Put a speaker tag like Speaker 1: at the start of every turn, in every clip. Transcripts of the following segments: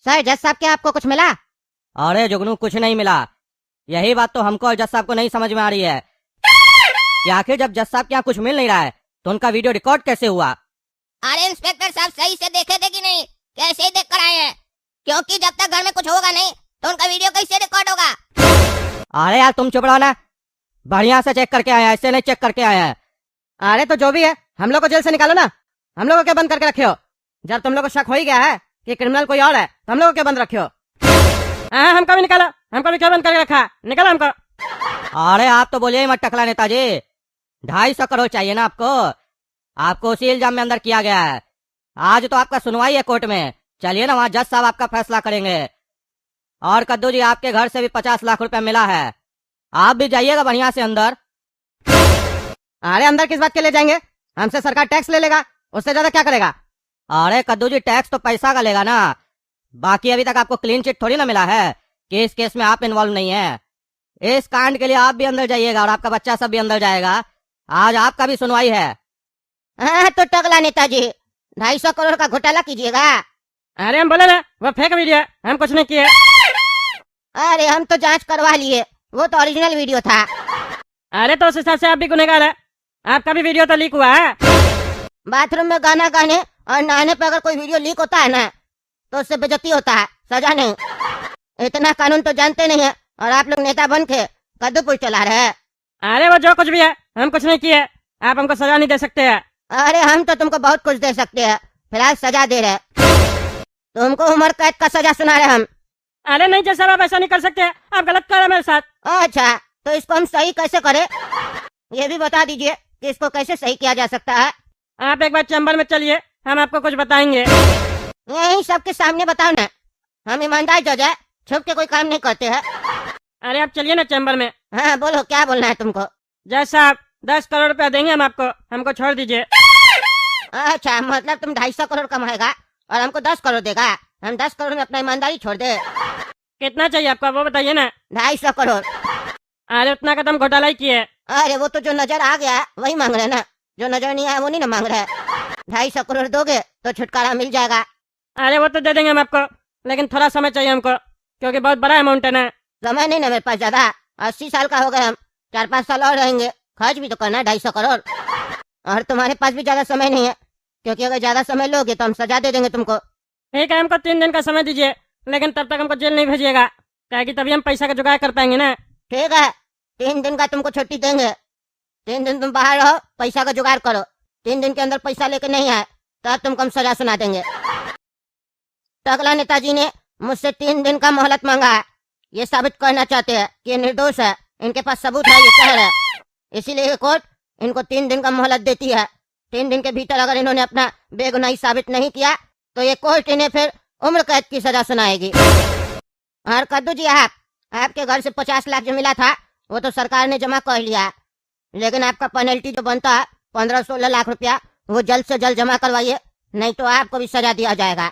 Speaker 1: Sir जज साहब क्या आपको कुछ मिला?
Speaker 2: अरे जुगनू कुछ नहीं मिला। यही बात तो हमको और जज साहब को नहीं समझ में आ रही है कि आखिर जब जज साहब के यहाँ कुछ मिल नहीं रहा है तो उनका वीडियो रिकॉर्ड कैसे हुआ।
Speaker 3: अरे इंस्पेक्टर साहब सही से देखे थे कि नहीं? कैसे ही देख कर आए हैं, क्योंकि जब तक घर में कुछ होगा नहीं तो उनका वीडियो कैसे रिकॉर्ड होगा।
Speaker 2: अरे यार तुम चुप रहो ना, बढ़िया से चेक करके आए हैं, ऐसे नहीं चेक करके आए हैं।
Speaker 1: अरे तो जो भी है हम लोग को जेल से निकालो ना, हम लोग को क्या बंद करके रखे हो? जब तुम लोग को शक हो ही गया है कि क्रिमिनल कोई और है तो हम लोग को क्या बंद रखे हो? हमको भी निकालो, हमको भी क्या बंद करके रखा? निकालो हमको।
Speaker 2: अरे आप तो बोलिए मत टकला नेताजी, 250 करोड़ चाहिए ना आपको। आपको उसी इल्जाम में अंदर किया गया है। आज तो आपका सुनवाई है कोर्ट में, चलिए ना वहाँ जज साहब आपका फैसला करेंगे। और कद्दू जी आपके घर से भी 50 लाख रुपया मिला है, आप भी जाइएगा बढ़िया से अंदर।
Speaker 1: अरे अंदर किस बात के ले जाएंगे? हमसे सरकार टैक्स ले लेगा, उससे ज्यादा क्या करेगा?
Speaker 2: अरे कद्दू जी टैक्स तो पैसा का लेगा ना, बाकी अभी तक आपको क्लीन चिट थोड़ी ना मिला है कि इस केस में आप इन्वॉल्व नहीं है। इस कांड के लिए आप भी अंदर जाइएगा और आपका बच्चा सब भी अंदर जाएगा। आज आपका भी सुनवाई है।
Speaker 1: तो टकला नेताजी 250 करोड़ का घोटाला कीजिएगा।
Speaker 4: अरे हम बोले ना वो फेक वीडियो है, हम कुछ नहीं किए।
Speaker 1: अरे हम तो जांच करवा लिए, वो तो ओरिजिनल वीडियो था।
Speaker 4: अरे तो उस हिसाब से आप भी गुनहगार है, आपका भी वीडियो तो लीक हुआ है।
Speaker 1: बाथरूम में गाना गाने और नहाने पे अगर कोई वीडियो लीक होता है ना तो उससे बेइज्जती होता है, सजा नहीं। इतना कानून तो जानते नहीं है और आप लोग नेता बन के कद्दूपुर चला रहे हैं।
Speaker 4: अरे वो जो कुछ भी है हम कुछ नहीं किए, आप हमको सजा नहीं दे सकते हैं।
Speaker 1: अरे हम तो तुमको बहुत कुछ दे सकते हैं, फिलहाल सजा दे रहे। तुमको उम्र कैद का सजा सुना रहे हम।
Speaker 4: अरे नहीं जैसा आप ऐसा नहीं कर सकते, आप गलत कर रहे हैं मेरे साथ।
Speaker 1: अच्छा तो इसको हम सही कैसे करें, ये भी बता दीजिए कि इसको कैसे सही किया जा सकता है।
Speaker 4: आप एक बार चैम्बर में चलिए, हम आपको कुछ बताएंगे।
Speaker 1: यही सबके सामने बताओ ना, हम ईमानदार जज है, छुप के कोई काम नहीं करते हैं।
Speaker 4: अरे आप चलिए ना चैम्बर में।
Speaker 1: हाँ बोलो क्या बोलना है तुमको?
Speaker 4: जज साहब 10 करोड़ रुपया देंगे हम आपको, हमको छोड़ दीजिए।
Speaker 1: अच्छा मतलब तुम 250 करोड़ कमाएगा और हमको 10 करोड़ देगा? हम 10 करोड़ में अपना ईमानदारी छोड़ दे।
Speaker 4: कितना चाहिए आपको वो बताइए ना।
Speaker 1: 250 करोड़।
Speaker 4: अरे उतना का तुम घोटाला ही किए।
Speaker 1: अरे वो तो जो नजर आ गया वही मांग रहे ना, जो नजर नहीं आया वो नहीं ना मांग रहे। 250 करोड़ दोगे तो छुटकारा मिल जाएगा।
Speaker 4: अरे वो तो दे देंगे हम आपको, लेकिन थोड़ा समय चाहिए हमको, क्योंकि बहुत बड़ा अमाउंट है ना।
Speaker 1: समय नहीं ना मेरे पास ज्यादा, 80 साल का हो गए हम, 4-5 साल और रहेंगे, खर्च भी तो करना है 250 करोड़। और तुम्हारे पास भी ज्यादा समय नहीं है, क्योंकि अगर ज्यादा समय लोगे तो हम सजा दे देंगे तुमको।
Speaker 4: ठीक है हमको 3 दिन का समय दीजिए, लेकिन तब तक हमको जेल नहीं भेजिएगा, क्या कि तभी हम पैसा का जुगाड़ कर पाएंगे ना।
Speaker 1: ठीक है 3 दिन का तुमको छुट्टी देंगे। 3 दिन तुम बाहर रहो, पैसा का जुगाड़ करो। 3 दिन के अंदर पैसा लेके नहीं आए तब तुमको हम सजा सुना देंगे। टकला नेताजी ने मुझसे 3 दिन का मोहलत मांगा है, ये साबित करना चाहते हैं कि ये निर्दोष है, इनके पास सबूत है, ये कह रहे हैं। इसीलिए कोर्ट इनको 3 दिन का मोहलत देती है। 3 दिन के भीतर अगर इन्होंने अपना बेगुनाही साबित नहीं किया तो ये कोर्ट इन्हें फिर उम्र कैद की सजा सुनाएगी। और कद्दू जी आपके घर से 50 लाख जो मिला था वो तो सरकार ने जमा कर लिया, लेकिन आपका पेनल्टी जो बनता है 15-16 लाख रुपया, वो जल्द से जल्द जमा करवाइए, नहीं तो आपको भी सजा दिया जाएगा।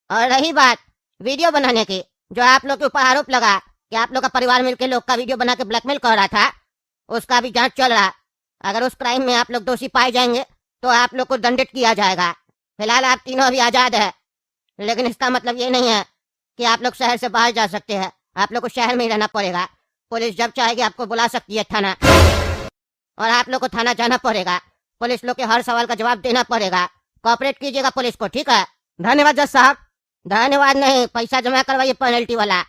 Speaker 1: और रही बात वीडियो बनाने की, जो आप लोग के ऊपर आरोप लगा कि आप लोग का परिवार मिलकर लोग का वीडियो बना के ब्लैकमेल कर रहा था, उसका भी जांच चल रहा। अगर उस क्राइम में आप लोग दोषी पाए जाएंगे तो आप लोग को दंडित किया जाएगा। फिलहाल आप तीनों अभी आजाद है, लेकिन इसका मतलब ये नहीं है कि आप लोग शहर से बाहर जा सकते हैं। आप लोग को शहर में ही रहना पड़ेगा। पुलिस जब चाहेगी आपको बुला सकती है थाना, और आप लोग को थाना जाना पड़ेगा। पुलिस लोग के हर सवाल का जवाब देना पड़ेगा। कोऑपरेट कीजिएगा पुलिस को, ठीक है? धन्यवाद जज साहब। धन्यवाद नहीं, पैसा जमा करवाइए पेनल्टी वाला।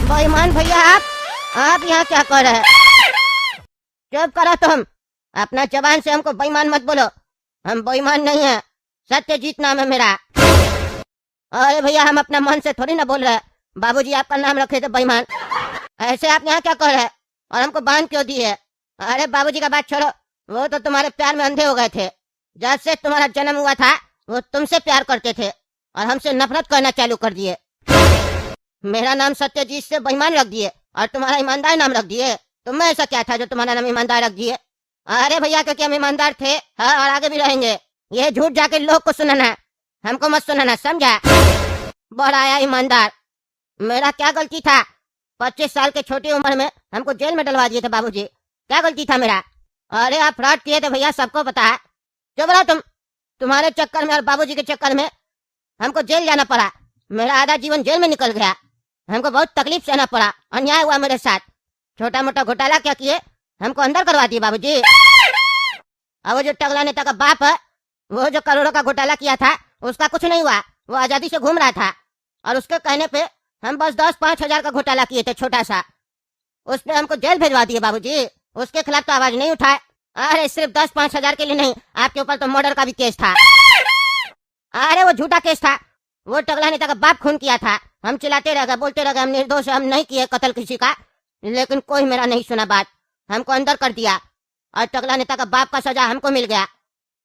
Speaker 1: बेईमान भैया आप यहाँ क्या कर रहे हैं? चुप करो तुम, अपना जबान से हमको बेईमान मत बोलो। हम बेईमान नहीं है, सत्यजीत नाम है मेरा। अरे भैया हम अपना मन से थोड़ी ना बोल रहे, बाबूजी आपका नाम रखे थे बेईमान। ऐसे आप यहाँ क्या कर रहे हैं और हमको बांध क्यों दिए? अरे बाबूजी का बात छोड़ो, वो तो तुम्हारे प्यार में अंधे हो गए थे। जब से तुम्हारा जन्म हुआ था वो तुमसे प्यार करते थे और हमसे नफरत करना चालू कर दिए। मेरा नाम सत्यजीत से बेईमान रख दिए और तुम्हारा ईमानदार नाम रख दिए। तुम्हें ऐसा क्या था जो तुम्हारा नाम ईमानदार रख दिए? अरे भैया क्योंकि हम ईमानदार थे, हाँ, और आगे भी रहेंगे। ये झूठ जाके लोग को सुनाना, हमको मत सुनाना, समझा? बड़ा आया ईमानदार। मेरा क्या गलती था? 25 साल के छोटी उम्र में हमको जेल में डलवा दिए थे बाबूजी, क्या गलती था मेरा? अरे आप फ्रॉड किए थे भैया, सबको पता है। चुप रहो तुम, तुम्हारे चक्कर में और बाबूजी के चक्कर में हमको जेल जाना पड़ा। मेरा आधा जीवन जेल में निकल गया। हमको बहुत तकलीफ सहना पड़ा। अन्याय हुआ मेरे साथ। छोटा मोटा घोटाला क्या किए, हमको अंदर करवा दिए बाबूजी। अब वो जो टकला नेता का बाप है, वो जो करोड़ों का घोटाला किया था, उसका कुछ नहीं हुआ। वो आजादी से घूम रहा था और उसके कहने पे हम बस 10-5 हजार का घोटाला किए थे, छोटा सा। उस पे हमको जेल भेजवा दिए बाबूजी। उसके खिलाफ तो आवाज नहीं उठाए। अरे सिर्फ 10-5 हजार के लिए नहीं, आपके ऊपर तो मर्डर का भी केस था। अरे वो झूठा केस था। वो टकला नेता का बाप खून किया था। हम चिल्लाते रह गए, बोलते रह गए हम निर्दोष, हम नहीं किए कत्ल किसी का, लेकिन कोई मेरा नहीं सुना बात। हमको अंदर कर दिया और टकला नेता का बाप का सजा हमको मिल गया।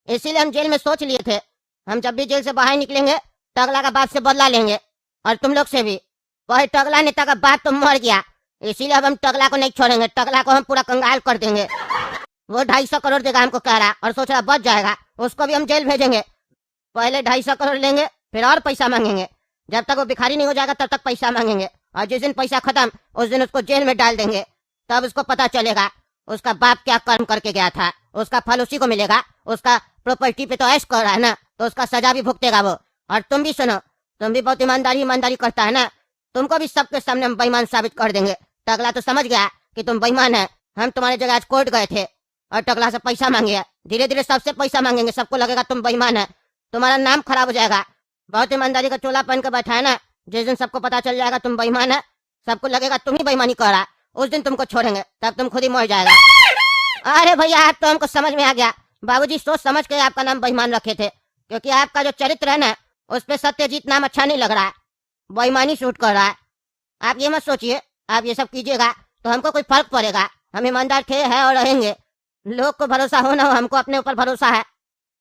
Speaker 1: इसीलिए हम जेल में सोच लिए थे, हम जब भी जेल से बाहर निकलेंगे टकला का बाप से बदला लेंगे और तुम लोग से भी। वही टकला नेता का बाप तो मर गया, इसीलिए अब हम टकला को नहीं छोड़ेंगे। टकला को हम पूरा कंगाल कर देंगे। वो 250 करोड़ देगा हमको कह रहा, और सोच रहा बच जाएगा। उसको भी हम जेल भेजेंगे। पहले 250 करोड़ लेंगे, फिर और पैसा मांगेंगे। जब तक वो भिखारी नहीं हो जाएगा तब तक पैसा मांगेंगे, और जिस दिन पैसा खत्म उस दिन उसको जेल में डाल देंगे। तब उसको पता चलेगा उसका बाप क्या कर्म करके गया था। उसका फल उसी को मिलेगा। उसका प्रॉपर्टी पे तो ऐश कर रहा है ना, तो उसका सजा भी भुगतेगा वो। और तुम भी सुनो, तुम भी बहुत ईमानदारी करता है ना, तुमको भी सबके सामने हम बेईमान साबित कर देंगे। टकला तो समझ गया कि तुम बेईमान है। हम तुम्हारी जगह आज कोर्ट गए थे और टकला से पैसा मांगे। धीरे धीरे सबसे पैसा मांगेंगे, सबको लगेगा तुम बेईमान है, तुम्हारा नाम खराब हो जाएगा। बहुत ईमानदारी का चोला पहन के बैठा है ना, जिस दिन सबको पता चल जाएगा तुम बेईमान है, सबको लगेगा तुम ही बेईमानी कर रहा, उस दिन तुमको छोड़ेंगे, तब तुम खुद ही मर जाएगा। अरे भैया आप तो हमको समझ में आ गया। बाबूजी सोच समझ के आपका नाम बेईमान रखे थे, क्योंकि आपका जो चरित्र है ना उस पे सत्यजीत नाम अच्छा नहीं लग रहा है, बेईमानी शूट कर रहा है। आप ये मत सोचिए, आप ये सब कीजिएगा तो हमको कोई फर्क पड़ेगा। हम ईमानदार थे, है और रहेंगे। लोग को भरोसा हो ना हो, हमको अपने ऊपर भरोसा है।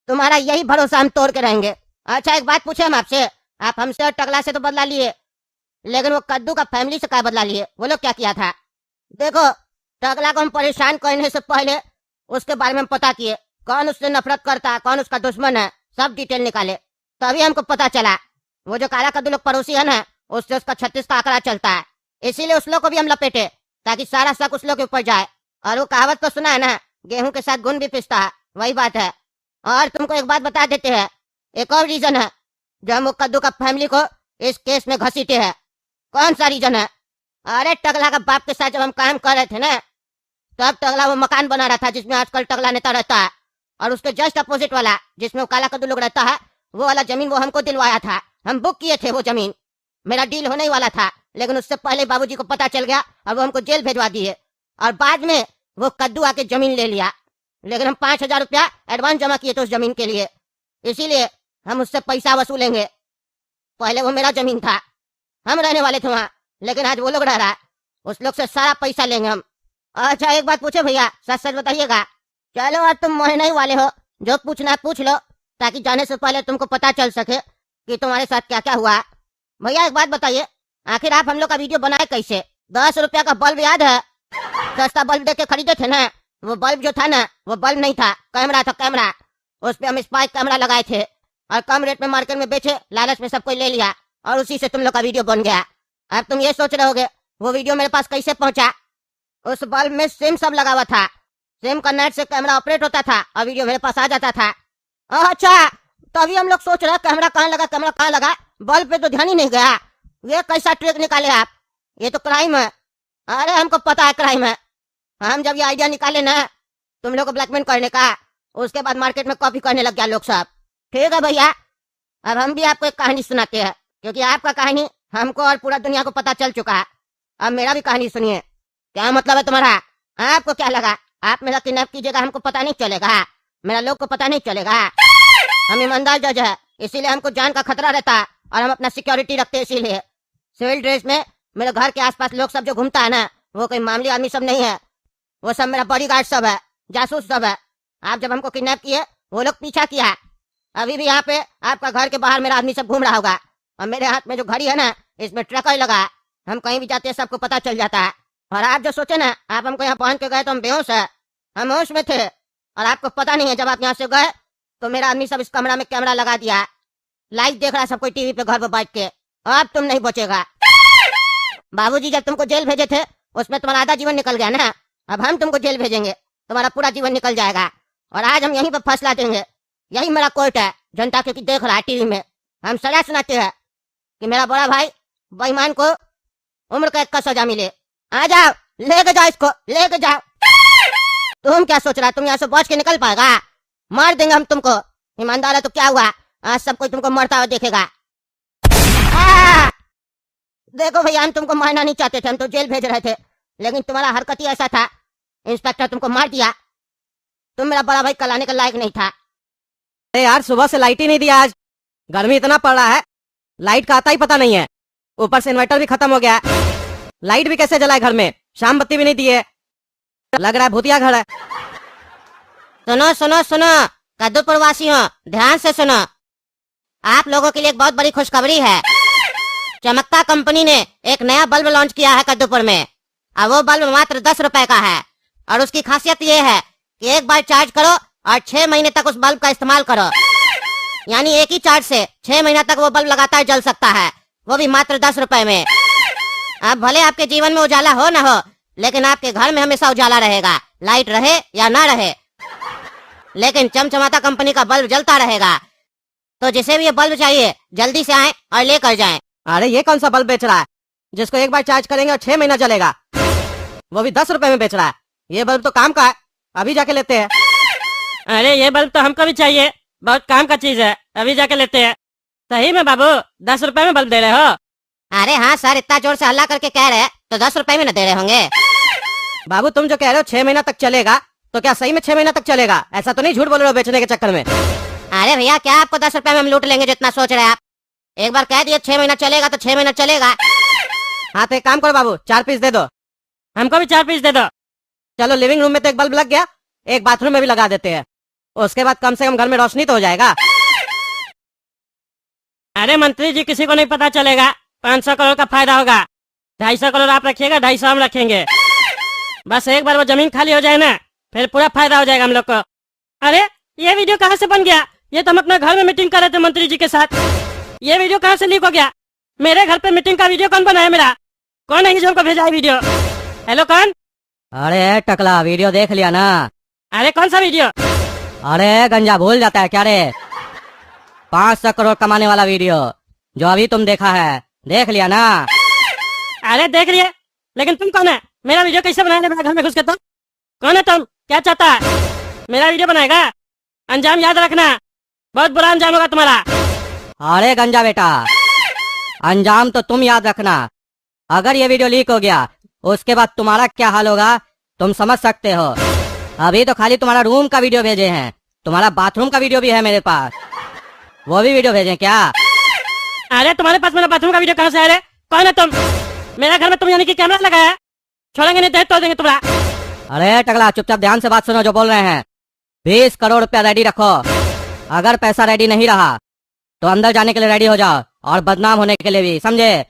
Speaker 1: तुम्हारा यही भरोसा हम तोड़ के रहेंगे। अच्छा एक बात पूछे हम आपसे, आप हमसे और टकला से तो बदला लिए, लेकिन वो कद्दू का फैमिली से क्या बदला लिए? वो लोग क्या किया था? देखो टकला को हम परेशान करने से पहले उसके बारे में हम पता किए, कौन उससे नफरत करता है, कौन उसका दुश्मन है, सब डिटेल निकाले। तभी हमको पता चला वो जो काला कद्दू लोग पड़ोसी है ना, उससे उसका 36 का आंकड़ा चलता है। इसीलिए उस लोग को भी हम लपेटे ताकि सारा शक उस लोग के ऊपर जाए। और वो कहावत तो सुना है ना, गेहूं के साथ गुण भी पिसता है, वही बात है। और तुमको एक बात बता देते हैं, एक और रीजन है जो हम वो कद्दू का फैमिली को इस केस में घसीटे हैं। कौन सा रीजन है? अरे टकला का बाप के साथ जब हम काम कर रहे थे ना, तब टकला वो मकान बना रहा था जिसमें आजकल टकला नेता रहता है, और उसके जस्ट अपोजिट वाला जिसमें वो काला कद्दू लोग रहता है, वो वाला जमीन वो हमको दिलवाया था। हम बुक किए थे वो जमीन, मेरा डील होने ही वाला था, लेकिन उससे पहले बाबूजी को पता चल गया और वो हमको जेल भेजवा दिए। और बाद में वो कद्दू आके जमीन ले लिया, लेकिन हम 5,000 रुपया एडवांस जमा किए थे उस जमीन के लिए, इसीलिए हम उससे पैसा वसूलेंगे। पहले वो मेरा जमीन था, हम रहने वाले थे वहाँ, लेकिन आज वो लोग रह रहा है, उस लोग से सारा पैसा लेंगे हम। अच्छा एक बात पूछे भैया, सच सच बताइएगा। चलो अब तुम मोहना ही वाले हो, जो पूछना है पूछ लो, ताकि जाने से पहले तुमको पता चल सके कि तुम्हारे साथ क्या क्या हुआ। भैया एक बात बताइए, आखिर आप हम लोग का वीडियो बनाए कैसे? 10 रुपया का बल्ब याद है? सस्ता बल्ब देख के खरीदे थे ना, वो बल्ब जो था ना वो बल्ब नहीं था, कैमरा था, कैमरा। उस पे हम स्पाई कैमरा लगाए थे और कम रेट में मार्केट में बेचे, लालच में सब कोई ले लिया और उसी से तुम लोग का वीडियो बन गया। अब तुम ये सोच रहे होगे वो वीडियो मेरे पास कैसे पहुंचा? उस बल्ब में सिम सब लगा हुआ था, सिम का नेट से कैमरा ऑपरेट होता था और वीडियो मेरे पास आ जाता था। अच्छा तभी हम लोग सोच रहे कैमरा कहाँ लगा, कैमरा कहाँ लगा, बल्ब पे तो ध्यान ही नहीं गया। ये कैसा ट्रिक निकाले आप? ये तो क्राइम है। अरे हमको पता है क्राइम है। हम जब ये आइडिया निकाले ना तुम लोग को ब्लैकमेल करने का, उसके बाद मार्केट में कॉपी करने लग गया लोग सब। ठीक है भैया, अब हम भी आपको एक कहानी सुनाते हैं, क्योंकि आपका कहानी हमको और पूरा दुनिया को पता चल चुका है। अब मेरा भी कहानी सुनिए। क्या मतलब है तुम्हारा? आपको क्या लगा आप मेरा किडनैप कीजिएगा हमको पता नहीं चलेगा? मेरा लोग को पता नहीं चलेगा? हम ईमानदार जज है, इसीलिए हमको जान का खतरा रहता है और हम अपना सिक्योरिटी रखते हैं। इसीलिए सिविल ड्रेस में मेरे घर के आसपास लोग सब जो घूमता है ना, वो कोई मामूली आदमी सब नहीं है, वो सब मेरा बॉडीगार्ड सब है, जासूस सब है। आप जब हमको किडनैप किए वो लोग पीछा किया। अभी भी यहाँ पे आपका घर के बाहर मेरा आदमी सब घूम रहा होगा, और मेरे हाथ में जो घड़ी है ना इसमें ट्रैकर लगा है। हम कहीं भी जाते हैं सबको पता चल जाता है। और आप जो सोचे ना आप हमको यहाँ पहुंच के गए तो हम बेहोश है, हम होश में थे और आपको पता नहीं है। जब आप यहाँ से गए तो मेरा आदमी सब इस कमरा में कैमरा लगा दिया, लाइव देख रहा है सब कोई टीवी पे घर पे बैठ के। अब तुम नहीं बचेगा। बाबूजी जब तुमको जेल भेजे थे उसमें तुम्हारा आधा जीवन निकल गया ना, अब हम तुमको जेल भेजेंगे, तुम्हारा पूरा जीवन निकल जाएगा। और आज हम यहीं पर फैसला देंगे यही मेरा कोर्ट है। जनता क्योंकि देख रहा है टीवी में, हम सजा सुनाते हैं कि मेरा बड़ा भाई बेईमान को उम्र कैद का सजा मिले। आ जाओ, लेके जाओ इसको, लेके जाओ। तुम क्या सोच रहा, तुम यहाँ से बच के निकल पाएगा? मार देंगे हम तुमको। ईमानदार है तो क्या हुआ, आज सब कोई तुमको मरता हुआ देखेगा। देखो भैया, हम तुमको मारना नहीं चाहते थे, हम तो जेल भेज रहे थे, लेकिन तुम्हारा हरकत ही ऐसा था, इंस्पेक्टर तुमको मार दिया। तुम मेरा बड़ा भाई कलाने के लायक नहीं था।
Speaker 2: अरे यार, सुबह से लाइट ही नहीं दिया आज। गर्मी इतना पड़ रहा है, लाइट का आता ही पता नहीं है। ऊपर से इन्वर्टर भी खत्म हो गया है। लाइट भी कैसे जलाए घर में, शाम बत्ती भी नहीं दी है। लग रहा है भूतिया घर है।
Speaker 1: सुनो सुनो सुनो, कद्दूपुर वासियों, ध्यान से सुनो। आप लोगों के लिए एक बहुत बड़ी खुशखबरी है। चमकता कंपनी ने एक नया बल्ब लॉन्च किया है कद्दूपुर में, और वो बल्ब मात्र 10 रुपए का है। और उसकी खासियत ये है कि एक बार चार्ज करो और 6 महीने तक उस बल्ब का इस्तेमाल करो। यानी एक ही चार्ज से 6 महीना तक वो बल्ब लगातार जल सकता है, वो भी मात्र 10 रुपए में। अब भले आपके जीवन में उजाला हो न हो, लेकिन आपके घर में हमेशा उजाला रहेगा, लाइट रहे या ना रहे, लेकिन चमचमाता कंपनी का बल्ब जलता रहेगा। तो जिसे भी ये बल्ब चाहिए जल्दी से आए और लेकर जाएं।
Speaker 2: अरे ये कौन सा बल्ब बेच रहा है जिसको एक बार चार्ज करेंगे और 6 महीना चलेगा, वो भी 10 रुपए में बेच रहा है? ये बल्ब तो काम का है, अभी जाके लेते हैं।
Speaker 4: अरे ये बल्ब तो हमको भी चाहिए, बहुत काम का चीज है, अभी जाके लेते हैं। सही में बाबू 10 रुपए में बल्ब दे रहे हो?
Speaker 1: अरे हाँ सर, इतना जोर से हल्ला करके कह रहे हैं तो 10 रुपए में न दे रहे होंगे।
Speaker 2: बाबू तुम जो कह रहे हो 6 महीना तक चलेगा, तो क्या सही में 6 महीना तक चलेगा? ऐसा तो नहीं झूठ बोल रहे हो बेचने के चक्कर में?
Speaker 1: अरे भैया, क्या आपको 10 रुपए में हम लूट लेंगे जितना सोच रहे हैं आप? एक बार कह दिए 6 महीना चलेगा तो 6 महीना चलेगा।
Speaker 2: हाँ तो एक काम करो बाबू, 4 पीस दे दो।
Speaker 4: हमको भी 4 पीस दे दो।
Speaker 2: चलो, लिविंग रूम में तो एक बल्ब लग गया, एक बाथरूम में भी लगा देते हैं। उसके बाद कम से कम घर में रोशनी तो हो जाएगा।
Speaker 4: अरे मंत्री जी, किसी को नहीं पता चलेगा, 500 करोड़ का फायदा होगा। 250 करोड़ आप रखिएगा, 250 हम रखेंगे। बस एक बार वो जमीन खाली हो जाए ना, फिर पूरा फायदा हो जाएगा हम लोग को। अरे ये वीडियो कहाँ से बन गया? ये तो हम अपने घर में मीटिंग कर रहे थे मंत्री जी के साथ। ये वीडियो कहाँ से लीक हो गया? मेरे घर पे मीटिंग का वीडियो कौन बनाया मेरा? कौन है जो को भेजा है वीडियो? हेलो कौन?
Speaker 2: अरे टकला, वीडियो देख लिया ना?
Speaker 4: अरे कौन सा वीडियो?
Speaker 2: अरे गंजा भूल जाता है क्या रे? 500 करोड़ कमाने वाला वीडियो जो अभी तुम देखा है, देख लिया ना?
Speaker 4: अरे देख लिए, लेकिन तुम कौन है? मेरा वीडियो कैसे बनाया मेरे घर में घुस के? तुम कौन है? तुम क्या चाहता है? मेरा वीडियो बनाएगा? अंजाम याद रखना, बहुत बुरा अंजाम होगा तुम्हारा।
Speaker 2: अरे गंजा बेटा, अंजाम तो तुम याद रखना। अगर ये वीडियो लीक हो गया, उसके बाद तुम्हारा क्या हाल होगा तुम समझ सकते हो। अभी तो खाली तुम्हारा रूम का वीडियो भेजे हैं, तुम्हारा बाथरूम का वीडियो भी है मेरे पास, वो भी वीडियो भेजें क्या?
Speaker 4: अरे तुम्हारे पास मेरा बाथरूम का वीडियो कहाँ से है रे? कौन है तुम? मेरा घर में तुम यानी कि कैमरा लगाया है? छोड़ेंगे नहीं तो तोड़ देंगे तुम्हारा।
Speaker 2: अरे टकला, चुपचाप ध्यान से बात सुनो जो बोल रहे हैं। 20 करोड़ रुपया रेडी रखो। अगर पैसा रेडी नहीं रहा तो अंदर जाने के लिए रेडी हो जाओ, और बदनाम होने के लिए भी, समझे?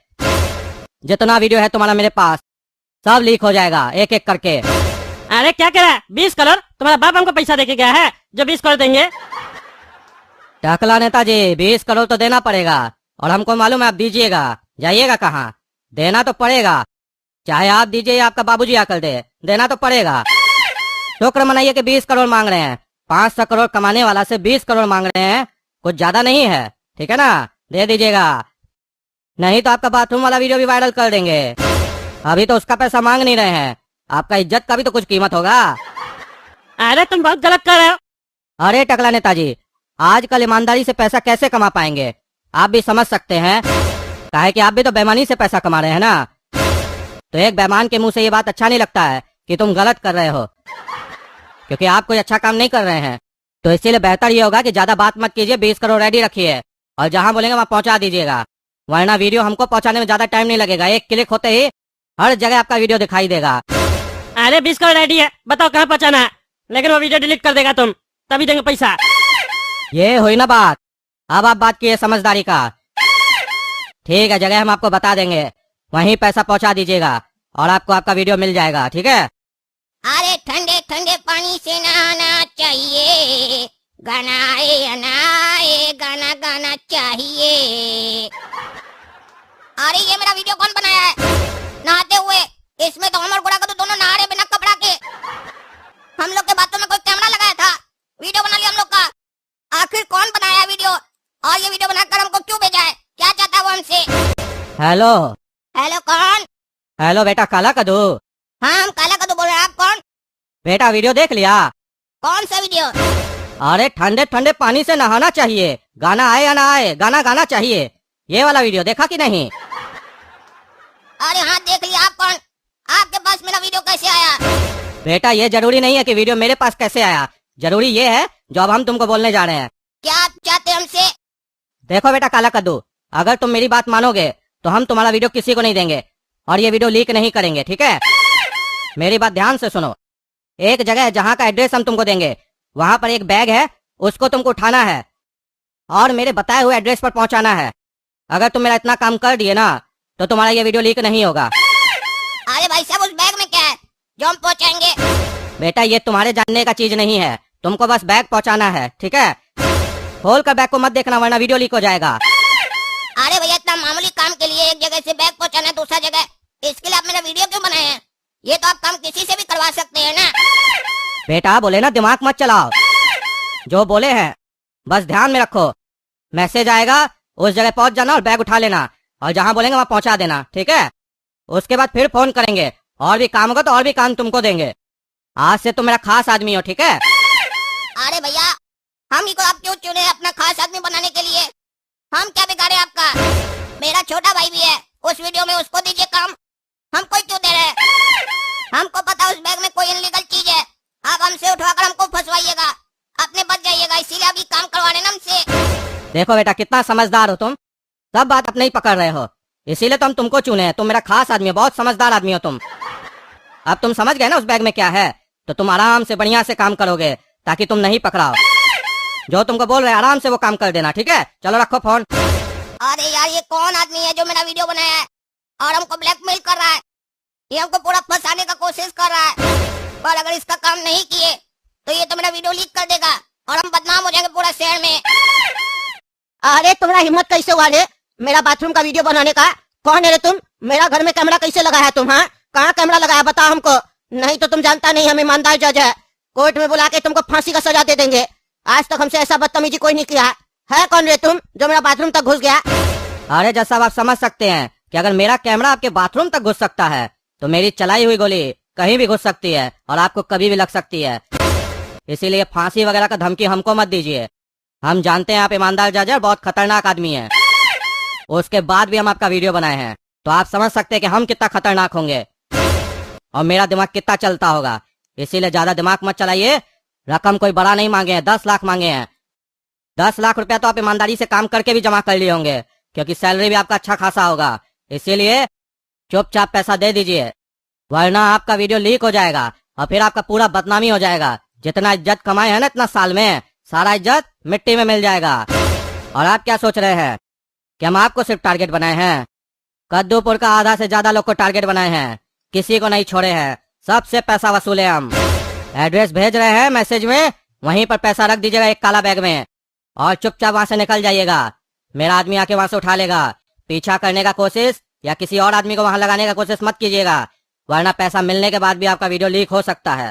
Speaker 2: जितना वीडियो है तुम्हारा मेरे पास, सब लीक हो जाएगा एक एक करके।
Speaker 4: अरे क्या कह रहा है? 20 करोड़? तुम्हारा बाप हमको पैसा देके गया है जो 20 करोड़ देंगे?
Speaker 2: टकला नेताजी, 20 करोड़ तो देना पड़ेगा, और हमको मालूम है आप दीजिएगा। जाइएगा कहाँ? देना तो पड़ेगा, चाहे आप दीजिए या आपका बाबूजी आकर दे, देना तो पड़ेगा। शुक्र मनाइए कि 20 करोड़ मांग रहे हैं। 500 करोड़ कमाने वाला से 20 करोड़ मांग रहे हैं, कुछ ज्यादा नहीं है, ठीक है ना? दे दीजिएगा, नहीं तो आपका बाथरूम वाला वीडियो भी वायरल कर देंगे। अभी तो उसका पैसा मांग नहीं रहे हैं, आपका इज्जत का भी तो कुछ कीमत होगा।
Speaker 4: अरे तुम बहुत गलत कर रहे हो।
Speaker 2: अरे टकला नेताजी, आजकल ईमानदारी से पैसा कैसे कमा पाएंगे आप भी समझ सकते हैं, काहे कि आप भी तो बेईमानी से पैसा कमा रहे हैं ना। तो एक बेईमान के मुंह से ये बात अच्छा नहीं लगता है कि तुम गलत कर रहे हो, क्योंकि आप कोई अच्छा काम नहीं कर रहे हैं। तो इसीलिए बेहतर ये होगा कि ज्यादा बात मत कीजिए, 20 करोड़ रेडी रखिए, और जहां बोलेंगे वहां पहुंचा दीजिएगा, वरना वीडियो हमको पहुंचाने में ज्यादा टाइम नहीं लगेगा। एक क्लिक होते ही हर जगह आपका वीडियो दिखाई देगा।
Speaker 4: अरे 20 करोड़ रेडी है, बताओ कहाँ पहुँचाना है? लेकिन वो वीडियो डिलीट कर देगा तुम, तभी देंगे पैसा।
Speaker 2: ये हुई ना बात, अब आप बात किए समझदारी का। ठीक है, जगह हम आपको बता देंगे, वहीं पैसा पहुंचा दीजिएगा और आपको आपका वीडियो मिल जाएगा, ठीक है?
Speaker 3: अरे ठंडे ठंडे पानी से नहाना चाहिए, गाना आए या ना आए, गाना गाना चाहिए। अरे ये मेरा वीडियो कौन बनाया है नहाते हुए? इसमें तो हम और गुड़ा को तो दोनों नहा रहे बिना कपड़ा के। हम लोग के बातों में कोई कैमरा लगाया था, वीडियो बना लिया हम लोग का। आखिर
Speaker 2: हेलो
Speaker 3: हेलो कौन?
Speaker 2: हेलो बेटा काला कद्दू।
Speaker 3: हाँ हम काला कद्दू बोल रहे हैं, आप कौन?
Speaker 2: बेटा वीडियो देख लिया?
Speaker 3: कौन सा वीडियो?
Speaker 2: अरे ठंडे ठंडे पानी से नहाना चाहिए, गाना आए या ना आए गाना गाना चाहिए, ये वाला वीडियो देखा कि नहीं?
Speaker 3: अरे हाँ देख लिया, आप कौन? आपके पास मेरा वीडियो कैसे आया?
Speaker 2: बेटा ये जरूरी नहीं है कि वीडियो मेरे पास कैसे आया, जरूरी ये है जो अब हम तुमको बोलने जा रहे हैं।
Speaker 3: क्या आप चाहते हैं हमसे?
Speaker 2: देखो बेटा काला कद्दू, अगर तुम मेरी बात मानोगे तो हम तुम्हारा वीडियो किसी को नहीं देंगे और ये वीडियो लीक नहीं करेंगे, ठीक है? मेरी बात ध्यान से सुनो। एक जगह है जहाँ का एड्रेस हम तुमको देंगे, वहाँ पर एक बैग है, उसको तुमको उठाना है और मेरे बताए हुए एड्रेस पर पहुँचाना है। अगर तुम मेरा इतना काम कर दिए ना तो तुम्हारा ये वीडियो लीक नहीं होगा।
Speaker 3: अरे भाई साहब उस बैग में क्या है जो हम पहुँचाएंगे?
Speaker 2: बेटा ये तुम्हारे जानने का चीज नहीं है, तुमको बस बैग पहुँचाना है, ठीक है? खोल कर बैग को मत देखना वरना वीडियो लीक हो जाएगा।
Speaker 3: अरे भैया इतना मामूली काम के लिए एक जगह से बैग पहुँचाना है दूसरा जगह, इसके लिए आप मेरा वीडियो क्यों बनाए हैं? ये तो आप काम किसी से भी करवा सकते हैं ना।
Speaker 2: बेटा बोले ना दिमाग मत चलाओ, जो बोले हैं बस ध्यान में रखो। मैसेज आएगा उस जगह पहुंच जाना और बैग उठा लेना और जहां बोलेंगे वहां पहुंचा देना, ठीक है? उसके बाद फिर फोन करेंगे और भी काम होगा तो और भी काम तुमको देंगे। आज से तुम मेरा खास आदमी हो, ठीक है?
Speaker 3: अरे भैया हम ही को आप क्यों चुने अपना खास आदमी बनाने के लिए? हम क्या बिगाड़े आपका? मेरा छोटा भाई भी है, उस वीडियो में उसको दीजिए काम, हमको क्यों दे रहे हैं? हमको पता है उस बैग में कोई इनलीगल चीज है, आप हमसे उठवाकर हमको फंसवाइएगा, अपने बच जाइएगा, इसीलिए आप ये काम करवा रहे ना हमसे।
Speaker 2: देखो बेटा कितना समझदार हो तुम, सब बात अपने ही पकड़ रहे हो, इसीलिए तो हम तुमको चुने हैं। तुम मेरा खास आदमी हो, बहुत समझदार आदमी हो तुम। अब तुम समझ गए ना उस बैग में क्या है, तो तुम आराम से बढ़िया से काम करोगे ताकि तुम नहीं पकड़ाओ। जो तुमको बोल रहे हैं आराम से वो काम कर देना, ठीक है? चलो रखो फोन।
Speaker 3: अरे यार ये कौन आदमी है जो मेरा वीडियो बनाया है और हमको ब्लैकमेल कर रहा है? ये हमको पूरा फंसाने का कोशिश कर रहा है, पर अगर इसका काम नहीं किए तो ये तो मेरा वीडियो लीक कर देगा और हम बदनाम हो जाएंगे पूरा शहर में।
Speaker 1: अरे तुम्हारा हिम्मत कैसे हुआ रे मेरा बाथरूम का वीडियो बनाने का? कौन है रे तुम? मेरा घर में कैमरा कैसे लगा है तुम? हाँ कहाँ कैमरा लगाया बताओ हमको, नहीं तो तुम जानता नहीं हम ईमानदार जज है, कोर्ट में बुला के तुमको फांसी का सजा दे देंगे। आज तक हमसे ऐसा बदतमीजी कोई नहीं किया है। कौन रे तुम जो मेरा बाथरूम तक घुस गया?
Speaker 2: अरे जज साहब आप समझ सकते हैं कि अगर मेरा कैमरा आपके बाथरूम तक घुस सकता है तो मेरी चलाई हुई गोली कहीं भी घुस सकती है और आपको कभी भी लग सकती है। इसीलिए फांसी वगैरह का धमकी हमको मत दीजिए। हम जानते हैं आप ईमानदार जज है, बहुत खतरनाक आदमी है, उसके बाद भी हम आपका वीडियो बनाए हैं तो आप समझ सकते हैं कि हम कितना खतरनाक होंगे और मेरा दिमाग कितना चलता होगा। इसीलिए ज्यादा दिमाग मत चलाइए। रकम कोई बड़ा नहीं मांगे हैं, 10 लाख मांगे हैं। 10 लाख रुपया तो आप ईमानदारी से काम करके भी जमा कर लिए होंगे क्योंकि सैलरी भी आपका अच्छा खासा होगा। इसीलिए चुपचाप पैसा दे दीजिए वरना आपका वीडियो लीक हो जाएगा और फिर आपका पूरा बदनामी हो जाएगा। जितना इज्जत कमाए हैं ना इतना साल में, सारा इज्जत मिट्टी में मिल जाएगा। और आप क्या सोच रहे हैं कि हम आपको सिर्फ टारगेट बनाए हैं? कद्दूपुर का आधा से ज्यादा लोग को टारगेट बनाए हैं, किसी को नहीं छोड़े हैं, सबसे पैसा वसूले हम। एड्रेस भेज रहे हैं मैसेज में, वहीं पर पैसा रख दीजिएगा एक काला बैग में और चुपचाप वहां से निकल जाइएगा। मेरा आदमी आके वहां से उठा लेगा। पीछा करने का कोशिश या किसी और आदमी को वहां लगाने का कोशिश मत कीजिएगा वरना पैसा मिलने के बाद भी आपका वीडियो लीक हो सकता है।